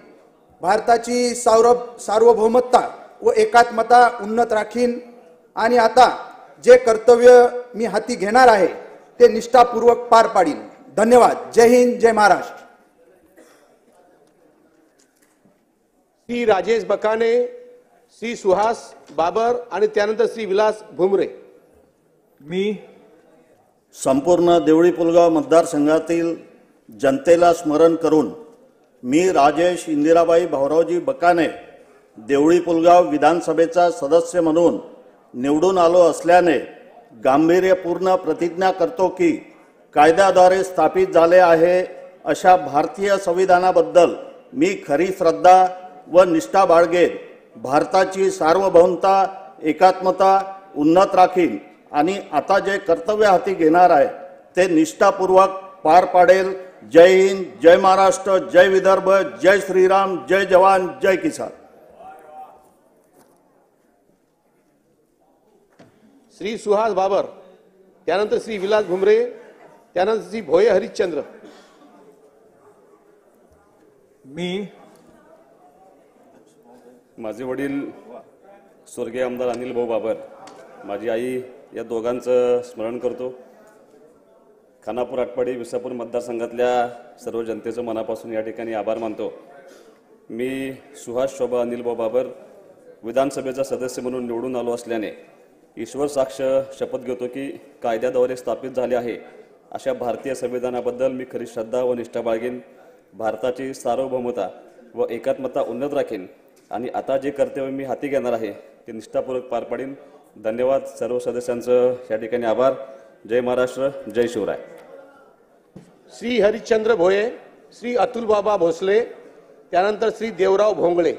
भारताची सार्वभौमता व एकात्मता उन्नत राखीन आणि आता जे कर्तव्य मी हाती घेणार आहे ते निष्ठापूर्वक पार पाडीन. धन्यवाद. जय हिंद, जय महाराष्ट्र. श्री राजेश बकाने, श्री सुहास बाबर आणि त्यानंतर श्री विलास भुमरे. संपूर्ण देवळी पुलगाव मतदारसंघातील जनतेला स्मरण करून मी राजेश इंदिराबाई भाऊरावजी बकाने देवळी पुलगाव विधानसभेचा सदस्य म्हणून निवडून आलो असल्याने गांभीर्यपूर्ण प्रतिज्ञा करतो की कायद्याद्वारे स्थापित झाले आहे अशा भारतीय संविधानाबद्दल मी खरी श्रद्धा व निष्ठा बाळगेन, भारताची सार्वभौमता एकात्मता उन्नत राखीन आणि आता जे कर्तव्य हाती घेणार आहे ते निष्ठापूर्वक पार पाडेल. जय हिंद, जय महाराष्ट्र, जय विदर्भ, जय श्रीराम, जय जवान, जय किसान. श्री सुहास बाबर, त्यानंतर श्री विलास भुमरे, त्यानंतर श्री भोये हरिश्चंद्र. माझे वडील स्वर्गीय आमदार अनिल भाऊ बाबर, माझी आई या दोघांचं स्मरण करतो. खानापूर, आटपाडी, विसापूर मतदारसंघातल्या सर्व जनतेचं मनापासून या ठिकाणी आभार मानतो. मी सुहास शोभा अनिल भाऊ बाबर विधानसभेचा सदस्य म्हणून निवडून आलो असल्याने ईश्वर साक्ष शपथ घेतो की कायद्याद्वारे स्थापित झाले आहे अशा भारतीय संविधानाबद्दल मी खरी श्रद्धा व निष्ठा बाळगेन, भारताची सार्वभौमता व एकात्मता उन्नत राखीन आणि आता जे कर्तव्य मी हाती घेणार आहे ते निष्ठापूर्वक पार पाडीन. धन्यवाद. सर्व सदस्यांचं या ठिकाणी आभार. जय महाराष्ट्र, जय शिवराय. श्री हरिश्चंद्र भोये, श्री अतुल बाबा भोसले, त्यानंतर श्री देवराव भोंगळे.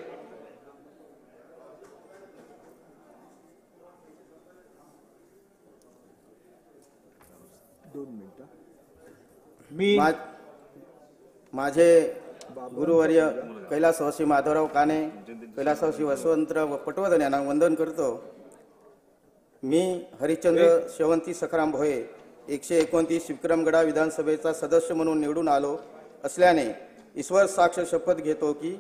माझे गुरुवर्य कैलासवासी माधवराव काने, कैलासवासी वसवंतराव पटवर्धन यांना वंदन करतो. मी हरिश्चंद्र शेवंती सखाराम भोये 129 विक्रमगडा विधानसभेचा सदस्य म्हणून निवडून आलो असल्याने ईश्वर साक्ष शपथ घेतो की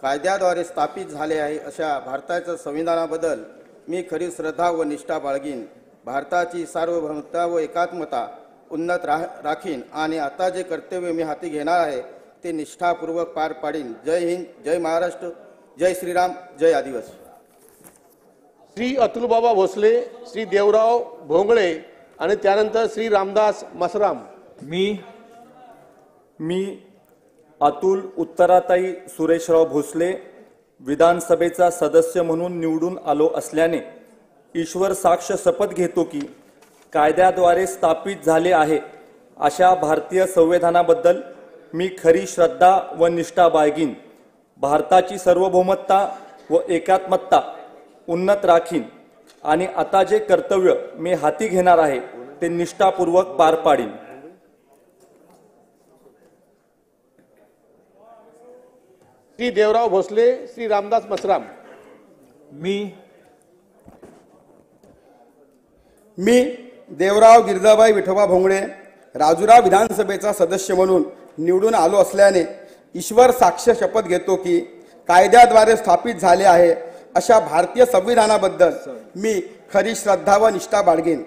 कायद्याद्वारे स्थापित झाले आहे अशा भारताच्या संविधानाबद्दल मी खरी श्रद्धा व निष्ठा बाळगीन. भारताची सार्वभौमता व एकात्मता उन्नत राखीन आणि आता जे कर्तव्य मी हाती घेणार आहे ते निष्ठापूर्वक पार पाडीन. जय हिंद, जय महाराष्ट्र, जय श्रीराम, जय आदिवासी. श्री अतुल बाबा भोसले, श्री देवराव भोंगळे आणि त्यानंतर श्री रामदास मसराम. मी अतुल उत्तराताई सुरेशराव भोसले विधानसभेचा सदस्य म्हणून निवडून आलो असल्याने ईश्वर साक्ष शपथ घेतो की कायद्याद्वारे स्थापित झाले आहे अशा भारतीय संविधानाबद्दल मी खरी श्रद्धा व निष्ठा बाळगीन. भारताची सार्वभौमता व एकात्मता उन्नत राखीन आणि आता जे कर्तव्य मी हाती घेणार आहे ते निष्ठापूर्वक पार पाडीन. श्री देवराव भोसले, श्री रामदास मसराम. मी देवराव गिरजाबाई विठोबा भोंगळे राजुरा विधानसभेचा सदस्य म्हणून निवडून आलो असल्याने ईश्वर साक्ष शपथ घेतो की कायद्याद्वारे स्थापित झाले आहे अशा भारतीय संविधानाबद्दल मी खरी श्रद्धा व निष्ठा बाळगीन.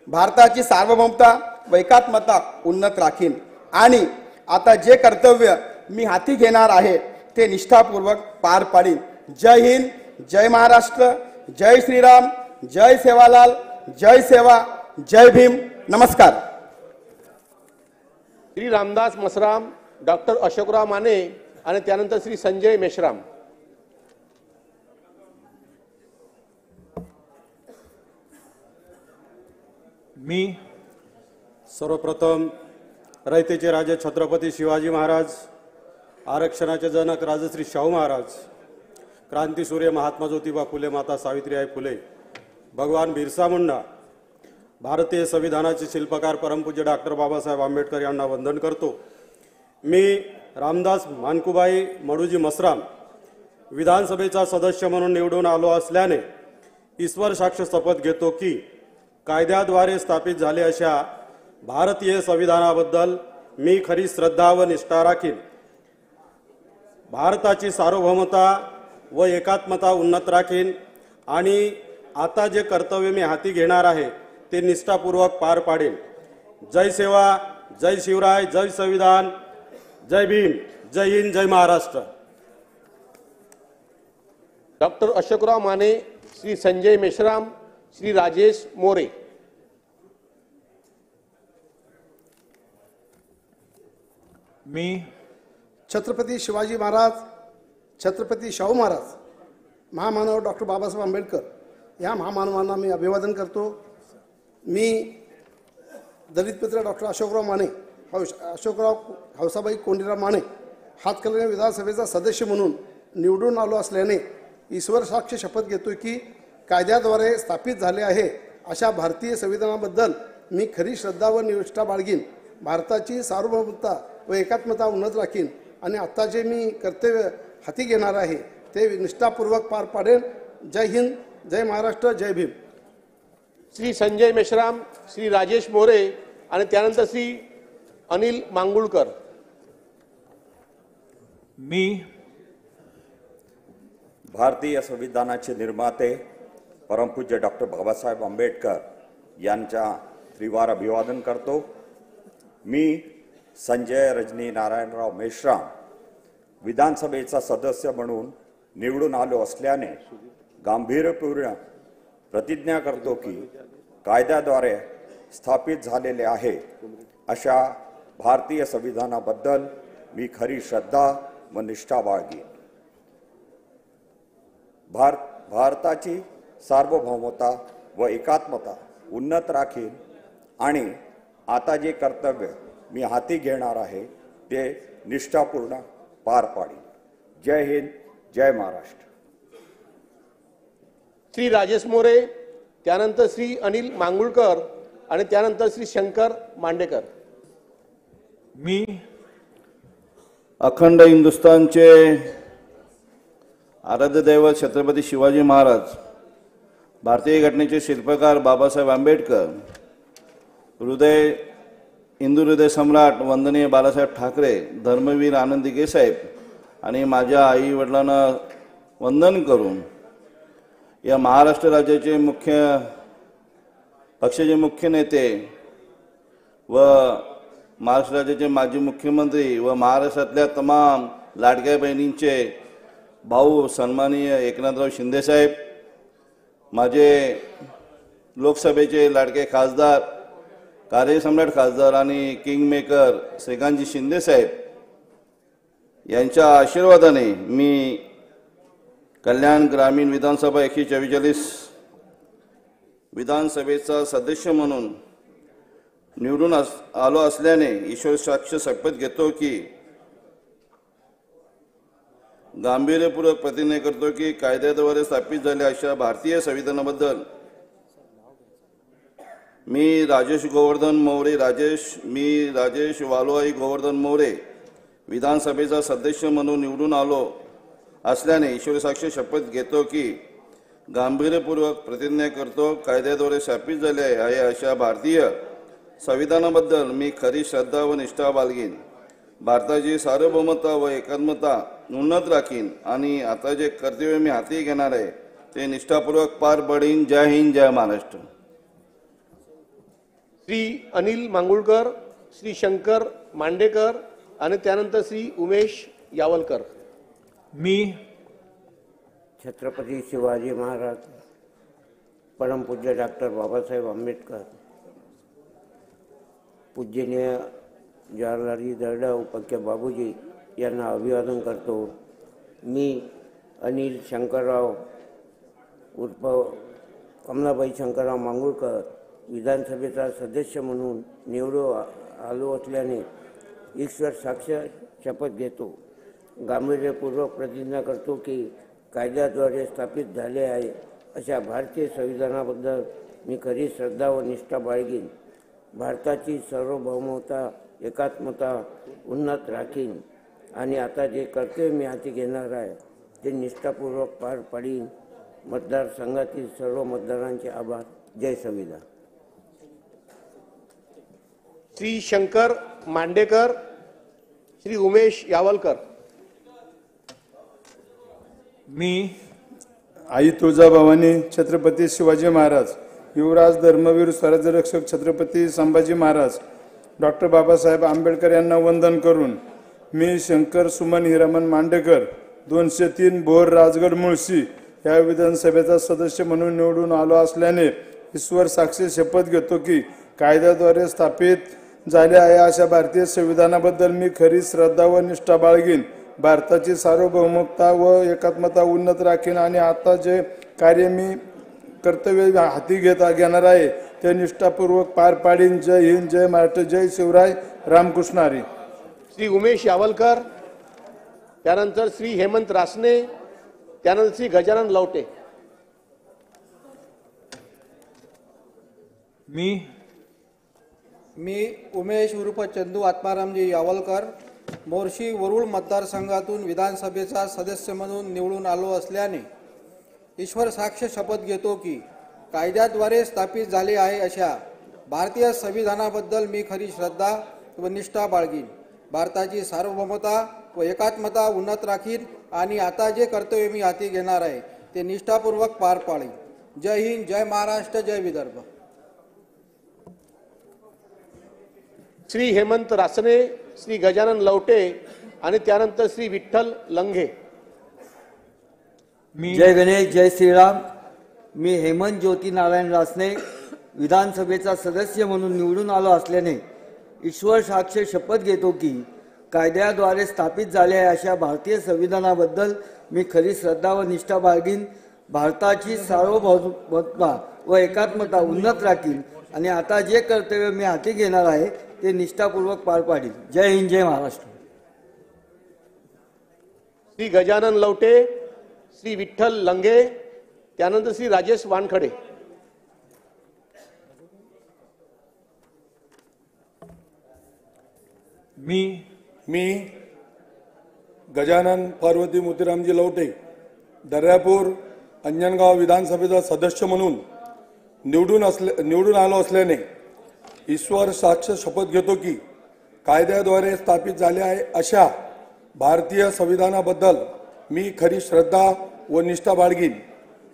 भारताची सार्वभौमता व एकात्मता उन्नत राखीन आणि आता जे कर्तव्य मी हाती घेणार आहे ते निष्ठापूर्वक पार पाडीन. जय हिंद, जय महाराष्ट्र, जय श्रीराम, जय सेवालाल, जय सेवा, जय भीम. नमस्कार. श्री रामदास मसराम, डॉक्टर अशोकराव माने आणि त्यानंतर श्री संजय मेश्राम. सर्वप्रथम रयतेचे राजे छत्रपती शिवाजी महाराज, आरक्षणाचे जनक राजश्री शाहू महाराज, क्रांतीसूर्य महात्मा ज्योतिबा फुले, माता सावित्रीबाई फुले, भगवान बिरसा मुंडा, भारतीय संविधानाचे शिल्पकार परमपूज्य डॉक्टर बाबासाहेब आंबेडकर यांना वंदन करतो. मी रामदास मानकुबाई मडूजी मसराम विधानसभेचा सदस्य म्हणून निवडून आलो असल्याने ईश्वर साक्ष शपथ घेतो की कायद्याद्वारे स्थापित झाले अशा भारतीय संविधानाबद्दल मी खरी श्रद्धा व निष्ठा राखीन. भारताची सार्वभौमता व एकात्मता उन्नत राखीन आणि आता जे कर्तव्य मी हाती घेणार आहे ते निष्ठापूर्वक पार पाडेन. जय सेवा, जय शिवराय, जय संविधान, जय भीम, जय हिंद, जय महाराष्ट्र. डॉक्टर अशोकराव माने, श्री संजय मेश्राम, श्री राजेश मोरे. छत्रपती शिवाजी महाराज, छत्रपती शाहू महाराज, महामानव डॉक्टर बाबासाहेब आंबेडकर या महामानवांना मी अभिवादन करतो. मी दलित मित्र डॉक्टर अशोकराव माने, अशोकराव हौसाबाई कोंडीराव माने हातकणंगले विधानसभेचा सदस्य म्हणून निवडून आलो असल्याने ईश्वर साक्ष शपथ घेतो की कायद्याद्वारे स्थापित झाले आहे अशा भारतीय संविधानाबद्दल मी खरी श्रद्धा व निष्ठा बाळगीन. भारताची सार्वभौमता व एकात्मता उन्नत राखीन आणि आता जे मी कर्तव्य हाती घेणार आहे ते निष्ठापूर्वक पार पाडेन. जय हिंद, जय महाराष्ट्र, जय भीम. श्री संजय मेश्राम, श्री राजेश मोरे आणि त्यानंतर श्री अनिल मांगुळकर. भारतीय संविधानाचे निर्माते परमपूज्य डॉक्टर बाबासाहेब आंबेडकर यांच्या त्रिवार अभिवादन करतो. मी संजय रजनी नारायणराव मेश्राम विधानसभेचा सदस्य म्हणून निवडून आलो असल्याने गांभीर्यपूर्ण प्रतिज्ञा करतो की कायद्याद्वारे स्थापित झालेले आहे अशा भारतीय संविधानाबद्दल मी खरी श्रद्धा व निष्ठा बाळगीन. भारताची सार्वभौमता व एकात्मता उन्नत राखीन आणि आता जे कर्तव्य मी हाती घेणार आहे ते निष्ठापूर्ण पार पाडीन. जय हिंद, जय महाराष्ट्र. श्री राजेश मोरे, त्यानंतर श्री अनिल मांगुळकर आणि त्यानंतर श्री शंकर मांडेकर. मी अखंड हिंदुस्थानचे आराध्य दैवत छत्रपती शिवाजी महाराज, भारतीय घटनेचे शिल्पकार बाबासाहेब आंबेडकर, हिंदू हृदय सम्राट वंदनीय बाळासाहेब ठाकरे, धर्मवीर आनंद दिघे साहेब आणि माझ्या आई वडिलांना वंदन करून या महाराष्ट्र राज्याचे पक्षाचे मुख्य नेते व महाराष्ट्र राज्याचे माजी मुख्यमंत्री व महाराष्ट्रातल्या तमाम लाडक्या बहिणींचे भाऊ सन्माननीय एकनाथराव शिंदे साहेब, माझे लोकसभेचे लाडके खासदार, कार्यसम्राट खासदार आणि किंगमेकर श्रीकांतजी शिंदे साहेब यांच्या आशीर्वादाने मी कल्याण ग्रामीण विधानसभा 144 विधानसभेचा सदस्य म्हणून निवडून आलो असल्याने ईश्वर साक्ष शपथ घेतो की गांभीर्यपूर्वक प्रतिज्ञा करतो की कायद्याद्वारे स्थापित झालेल्या अशा भारतीय संविधानाबद्दल मी राजेश वालोआई गोवर्धन मोरे विधानसभेचा सदस्य म्हणून निवडून आलो असल्याने ईश्वर साक्ष शपथ घेतो की गांभीर्यपूर्वक प्रतिज्ञा करतो कायद्याद्वारे स्थापित झाले आहे अशा भारतीय संविधानाबद्दल मी खरी श्रद्धा व निष्ठा बाळगीन, भारताची सार्वभौमता व एकात्मता उन्नत राखीन आणि आता जे कर्तव्य मी हाती घेणार आहे ते निष्ठापूर्वक पार पाडीन. जय हिंद, जय महाराष्ट्र. श्री अनिल मांगुळकर, श्री शंकर मांडेकर आणि त्यानंतर श्री उमेश यावलकर. मी छत्रपती शिवाजी महाराज, परमपूज्य डॉक्टर बाबासाहेब आंबेडकर, पूजनीय जवाहरलालजी दर्डा उपाख्य बाबूजी यांना अभिवादन करतो. मी अनिल शंकरराव उर्फ कमलाबाई शंकरराव मांगुळकर विधानसभेचा सदस्य म्हणून निवडून आलो असल्याने ईश्वर साक्ष शपथ घेतो, गांभीर्यपूर्वक प्रतिज्ञा करतो की कायद्याद्वारे स्थापित झाले आहे अशा भारतीय संविधानाबद्दल मी खरी श्रद्धा व निष्ठा बाळगीन, भारताची सार्वभौमता एकात्मता उन्नत राखीन आणि आता जे कर्तव्य मी हाती घेणार आहे ते निष्ठापूर्वक पार पाडीन. मतदारसंघातील सर्व मतदारांचे आभार. जय संविधान. श्री शंकर मांडेकर, श्री उमेश यावलकर. मी आई तुळजाभवानी छत्रपती शिवाजी महाराज, युवराज धर्मवीर स्वराज्यरक्षक छत्रपती संभाजी महाराज, डॉक्टर बाबासाहेब आंबेडकर यांना वंदन करून मी शंकर सुमन हिरामन मांडेकर 203 भोर राजगड मुळशी या विधानसभेचा सदस्य म्हणून निवडून आलो असल्याने ईश्वर साक्षी शपथ घेतो की कायद्याद्वारे स्थापित झाले आहे अशा भारतीय संविधानाबद्दल मी खरी श्रद्धा व निष्ठा बाळगीन, भारताची सार्वभौमता व एकात्मता उन्नत राखीन आणि आता जे कार्य मी कर्तव्य हाती घेणार आहे ते निष्ठापूर्वक पार पाडीन. जय हिंद, जय महाराष्ट्र, जय शिवराय, रामकृष्ण हरी. श्री उमेश यावलकर, त्यानंतर श्री हेमंत रासने, त्यानंतर श्री गजानन लवटे. मी उमेश उर्फ चंदू आत्मारामजी यावलकर, मोर्शी वरुळ मतदारसंघातून विधानसभेचा सदस्य म्हणून निवडून आलो असल्याने ईश्वर साक्ष शपथ घेतो की कायद्याद्वारे स्थापित झाले आहे अशा भारतीय संविधानाबद्दल मी खरी श्रद्धा व निष्ठा बाळगीन, भारताची सार्वभौमता व एकात्मता उन्नत राखीन आणि आता जे कर्तव्य मी हाती घेणार आहे ते निष्ठापूर्वक पार पाडीन. जय हिंद, जय महाराष्ट्र, जय विदर्भ. श्री हेमंत रासने, श्री गजानन लवटे आणि त्यानंतर श्री विठ्ठल लंघे. जय गणेश, जय श्रीराम. मी हेमंत ज्योती नारायण रासने विधानसभेचा सदस्य म्हणून निवडून आलो असल्याने ईश्वर साक्ष शपथ घेतो की कायद्याद्वारे स्थापित झाले आहे अशा भारतीय संविधानाबद्दल मी खरी श्रद्धा व निष्ठा बाळगीन, भारताची सार्वभौमत्ता व एकात्मता उन्नत राखील आणि आता जे कर्तव्य मी हाती घेणार आहे ते निष्ठापूर्वक पार पाडील. जय हिंद, जय महाराष्ट्र. श्री गजानन लवटे, श्री विठ्ठल लंगे, त्यानंतर श्री राजेश वानखडे. मी गजानन पार्वती मोतीरामजी लवटे दर्यापूर अंजनगाव विधानसभेचा सदस्य म्हणून निवडून आलो असल्याने ईश्वर साक्ष शपथ घेतो की कायद्याद्वारे स्थापित झाले आहे अशा भारतीय संविधानाबद्दल मी खरी श्रद्धा व निष्ठा बाळगीन.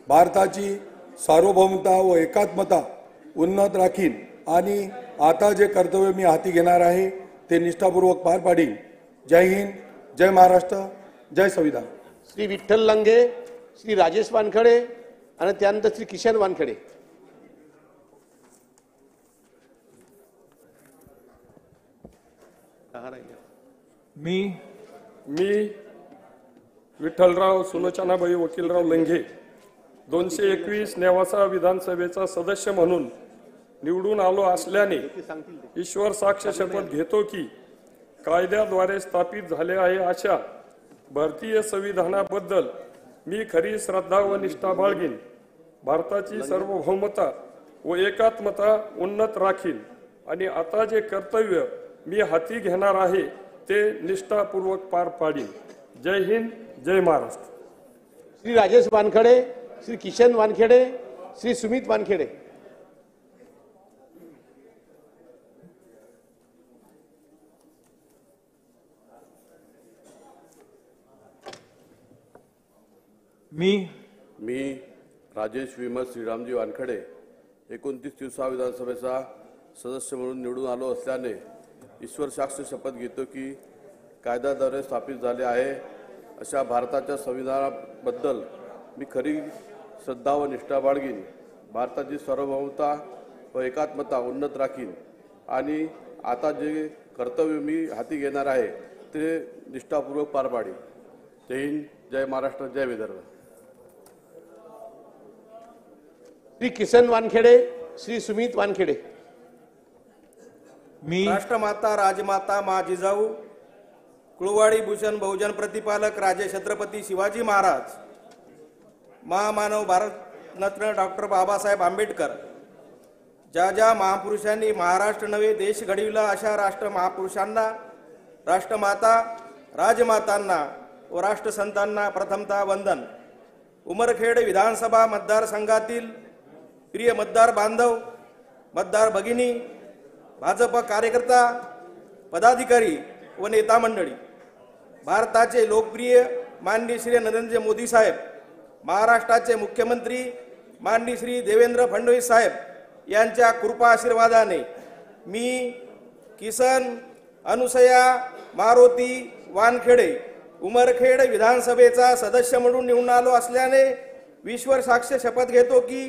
भारताची सार्वभौमता व एकात्मता उन्नत राखीन आणि आता जे कर्तव्य मी हाती घेणार आहे ते निष्ठापूर्वक पार पाडीन. जय हिंद, जय महाराष्ट्र, जय संविधान. श्री विठ्ठल लंगे, श्री राजेश वानखडे आणि त्यानंतर श्री किशन वानखडे. मी विठ्ठलराव सुलोचनाबाई वकीलराव लंघे 221 नेवासा विधानसभेचा सदस्य म्हणून निवडून आलो असल्याने ईश्वर साक्ष शपथ घेतो की कायद्याद्वारे स्थापित झाले आहे अशा भारतीय संविधानाबद्दल मी खरी श्रद्धा व निष्ठा बाळगीन. भारताची सार्वभौमता व एकात्मता उन्नत राखीन आणि आता जे कर्तव्य मी हाती घेणार आहे ते निष्ठापूर्वक पार पाडीन. जय हिंद, जय महाराष्ट्र. श्री राजेश वानखडे, श्री किशन वानखेडे, श्री सुमित वानखेडे. मी राजेश विमल श्रीरामजी वानखडे 29 दिवसा विधानसभेचा सदस्य म्हणून निवडून आलो असल्याने ईश्वर साक्ष शपथ घेतो की कायद्याद्वारे स्थापित झाले आहे अशा भारताच्या संविधानाबद्दल मी खरी श्रद्धा व निष्ठा बाळगीन. भारताची सार्वभौमता व एकात्मता उन्नत राखीन आणि आता जे कर्तव्य मी हाती घेणार आहे ते निष्ठापूर्वक पार पाडीन. जय हिंद, जय महाराष्ट्र, जय विदर्भ. श्री किसन वानखेडे, श्री सुमित वानखेडे. राष्ट्रमाता राजमाता मा जिजाऊ कुळवाडी भूषण बहुजन प्रतिपालक राजे छत्रपती शिवाजी महाराज महामानव भारतरत्न डॉक्टर बाबासाहेब आंबेडकर ज्या ज्या महापुरुषांनी महाराष्ट्र नवे देश घडविला अशा राष्ट्र महापुरुषांना राष्ट्रमाता राजमातांना व राष्ट्रसंतांना प्रथमतः वंदन. उमरखेड विधानसभा मतदारसंघातील प्रिय मतदार बांधव, मतदार भगिनी, भाजप कार्यकर्ता, पदाधिकारी व नेता मंडळी, भारताचे लोकप्रिय माननीय श्री नरेंद्र मोदी साहेब, महाराष्ट्राचे मुख्यमंत्री माननीय श्री देवेंद्र फडणवीस साहेब यांच्या कृपा आशीर्वादाने मी किसन अनुसया मारुती वानखेडे उमरखेड विधानसभेचा सदस्य म्हणून निवडून आलो असल्याने ईश्वर साक्ष शपथ घेतो की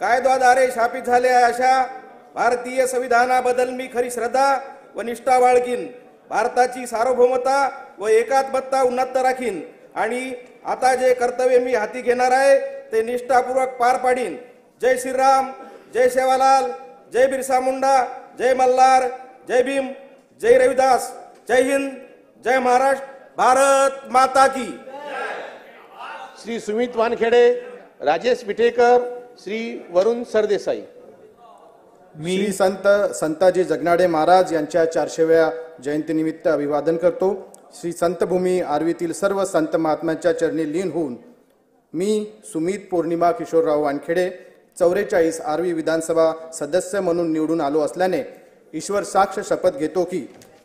कायद्याद्वारे स्थापित झाले अशा भारतीय संविधानाबद्दल मी खरी श्रद्धा व निष्ठा बाळगीन. भारताची सार्वभौमता व एकात्मता उन्नत राखीन आणि आता जे कर्तव्य मी हाती घेणार आहे ते निष्ठापूर्वक पार पाडीन. जय श्रीराम, जय सेवालाल, जय बिरसा मुंडा, जय मल्हार, जय भीम, जय रविदास. जय हिंद, जय महाराष्ट्र, भारत माता की. श्री सुमित वानखेडे, राजेश विटेकर, श्री वरुण सरदेसाई. श्री संत संताजी जगनाडे महाराज यांच्या 400व्या जयंतीनिमित्त अभिवादन करतो. श्री संतभूमी आर्वीतील सर्व संत महात्म्यांच्या चरणी लीन होऊन मी सुमित पौर्णिमा किशोरराव वानखेडे 44 आर्वी विधानसभा सदस्य म्हणून निवडून आलो असल्याने ईश्वर साक्ष शपथ घेतो की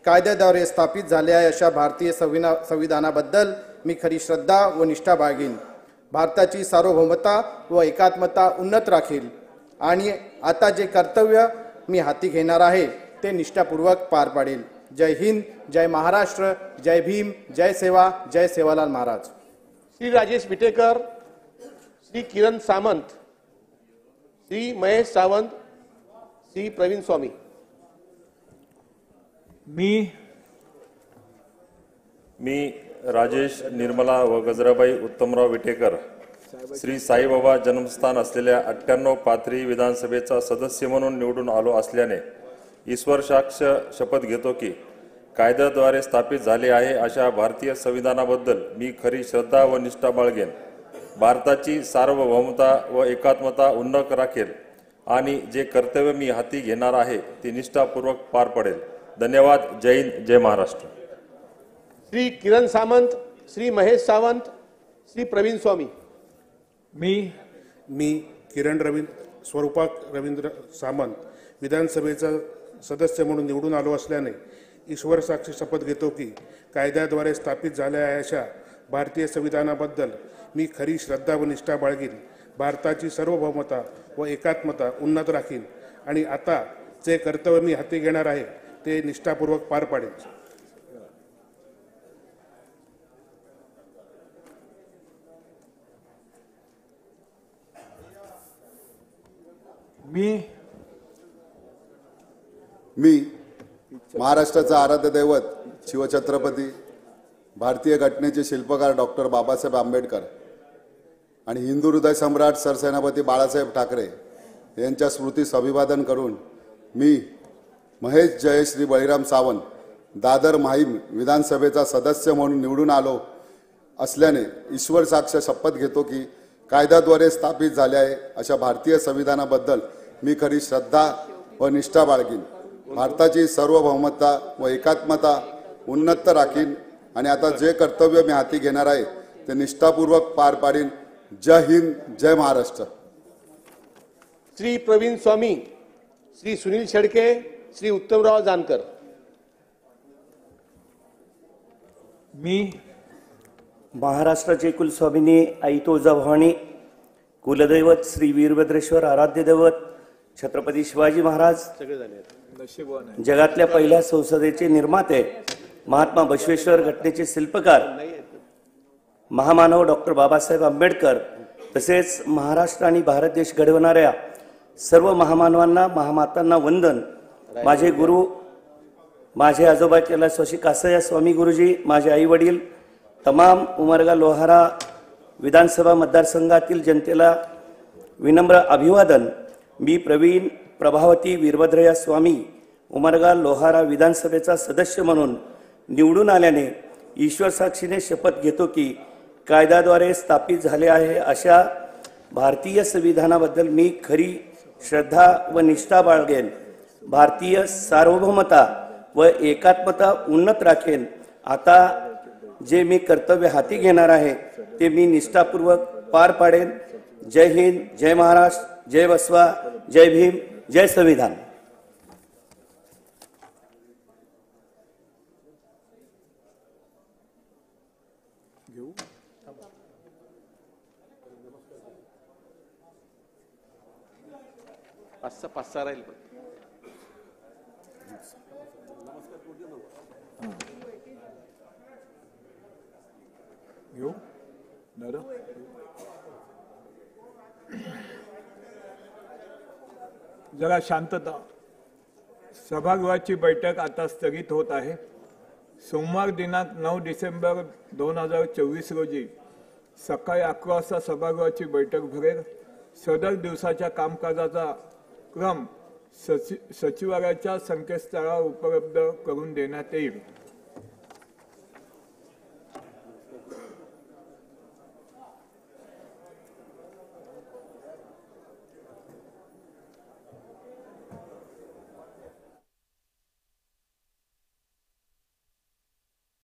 कायद्याद्वारे स्थापित झाले आहे अशा भारतीय संविधानाबद्दल मी खरी श्रद्धा व निष्ठा बाळगीन. भारताची सार्वभौमता व एकात्मता उन्नत राखील आणि आता जे कर्तव्य मी हाती घेणार आहे ते निष्ठापूर्वक पार पाडेल. जय हिंद, जय महाराष्ट्र, जय भीम, जय सेवा, जय सेवालाल महाराज. श्री राजेश विटेकर, श्री किरण सामंत, श्री महेश सावंत, श्री प्रवीण स्वामी. मी राजेश निर्मला व गजराबाई उत्तमराव विटेकर श्री साईबाबा जन्मस्थान असलेल्या 98 पाथरी विधानसभेचा सदस्य म्हणून निवडून आलो असल्याने ईश्वर साक्ष शपथ घेतो की कायद्याद्वारे स्थापित झाले आहे अशा भारतीय संविधानाबद्दल मी खरी श्रद्धा व निष्ठा बाळगेन, भारताची सार्वभौमता व एकात्मता उन्नत राखेल आणि जे कर्तव्य मी हाती घेणार आहे ते निष्ठापूर्वक पार पडेल. धन्यवाद. जय हिंद, जय महाराष्ट्र. श्री किरण सामंत, श्री महेश सावंत, श्री प्रवीण स्वामी. मी किरण स्वरूपा रवींद्र सामंत विधानसभेचा सदस्य म्हणून निवडून आलो असल्याने ईश्वर साक्ष शपथ घेतो की कायद्याद्वारे स्थापित झालेल्या अशा भारतीय संविधानाबद्दल मी खरी श्रद्धा व निष्ठा बाळगीन, भारताची सार्वभौमता व एकात्मता उन्नत राखीन आणि आता जे कर्तव्य मी हाती घेणार आहे ते निष्ठापूर्वक पार पाडेन. मी महाराष्ट्राचा आराध्य दैवत शिवछत्रपती भारतीय घटनेचे शिल्पकार डॉक्टर बाबासाहेब आंबेडकर आणि हिंदू हृदय सम्राट सरसेनापती बाळासाहेब ठाकरे यांच्या स्मृतीस अभिवादन करून मी महेश जयश्री बळीराम सावंत दादर माहीम विधानसभेचा सदस्य म्हणून निवडून आलो असल्याने ईश्वर साक्ष शपथ घेतो की कायद्याद्वारे स्थापित झाले आहे अशा भारतीय संविधानाबद्दल मी खरी श्रद्धा व निष्ठा बाळगीन, भारताची सार्वभौमता व एकात्मता उन्नत राखीन आणि आता जे कर्तव्य मी हाती घेणार आहे ते निष्ठापूर्वक पार पाडीन. जय हिंद, जय महाराष्ट्र. श्री प्रवीण स्वामी, श्री सुनील शेळके, श्री उत्तमराव जानकर. मी महाराष्ट्राचे कुलस्वामिनी आई तुळजाभवानी, कुलदैवत श्री वीरभद्रेश्वर आराध्य दैवत छत्रपती शिवाजी महाराज, जगातल्या पहिल्या संसदेचे निर्माते महात्मा बसवेश्वर घटनेचे शिल्पकार महामानव डॉक्टर बाबासाहेब आंबेडकर तसेच महाराष्ट्र आणि भारत देश घडवणाऱ्या सर्व महामानवांना महामातांना वंदन. माझे गुरु माझे आजोबा कैलासवासी कासया स्वामी गुरुजी, माझे आई वडील, तमाम उमरगा लोहारा विधानसभा मतदारसंघातील जनतेला विनम्र अभिवादन. मी प्रवीण प्रभावती वीरभद्रया स्वामी उमरगा लोहारा विधानसभेचा सदस्य म्हणून निवडून आल्याने ईश्वर साक्षीने शपथ घेतो की कायद्याद्वारे स्थापित झाले आहे अशा भारतीय संविधानाबद्दल मी खरी श्रद्धा व निष्ठा बाळगेन, भारतीय सार्वभौमता व एकात्मता उन्नत राखेन. आता जे मी कर्तव्य हाती घेणार आहे ते मी निष्ठापूर्वक पार पाडेन. जय हिंद, जय महाराष्ट्र, जय बसवा, जय भीम, जय संविधान. पाच सहा राहील. जरा शांतता. सभागृहाची बैठक आता स्थगित होत आहे. सोमवार दिनांक 9 डिसेंबर 2024 रोजी सकाळी 11 वाजता सभागृहाची बैठक भरेल. सदर दिवसाच्या कामकाजाचा क्रम सचिवालयाच्या संकेतस्थळावर उपलब्ध करून देण्यात येईल.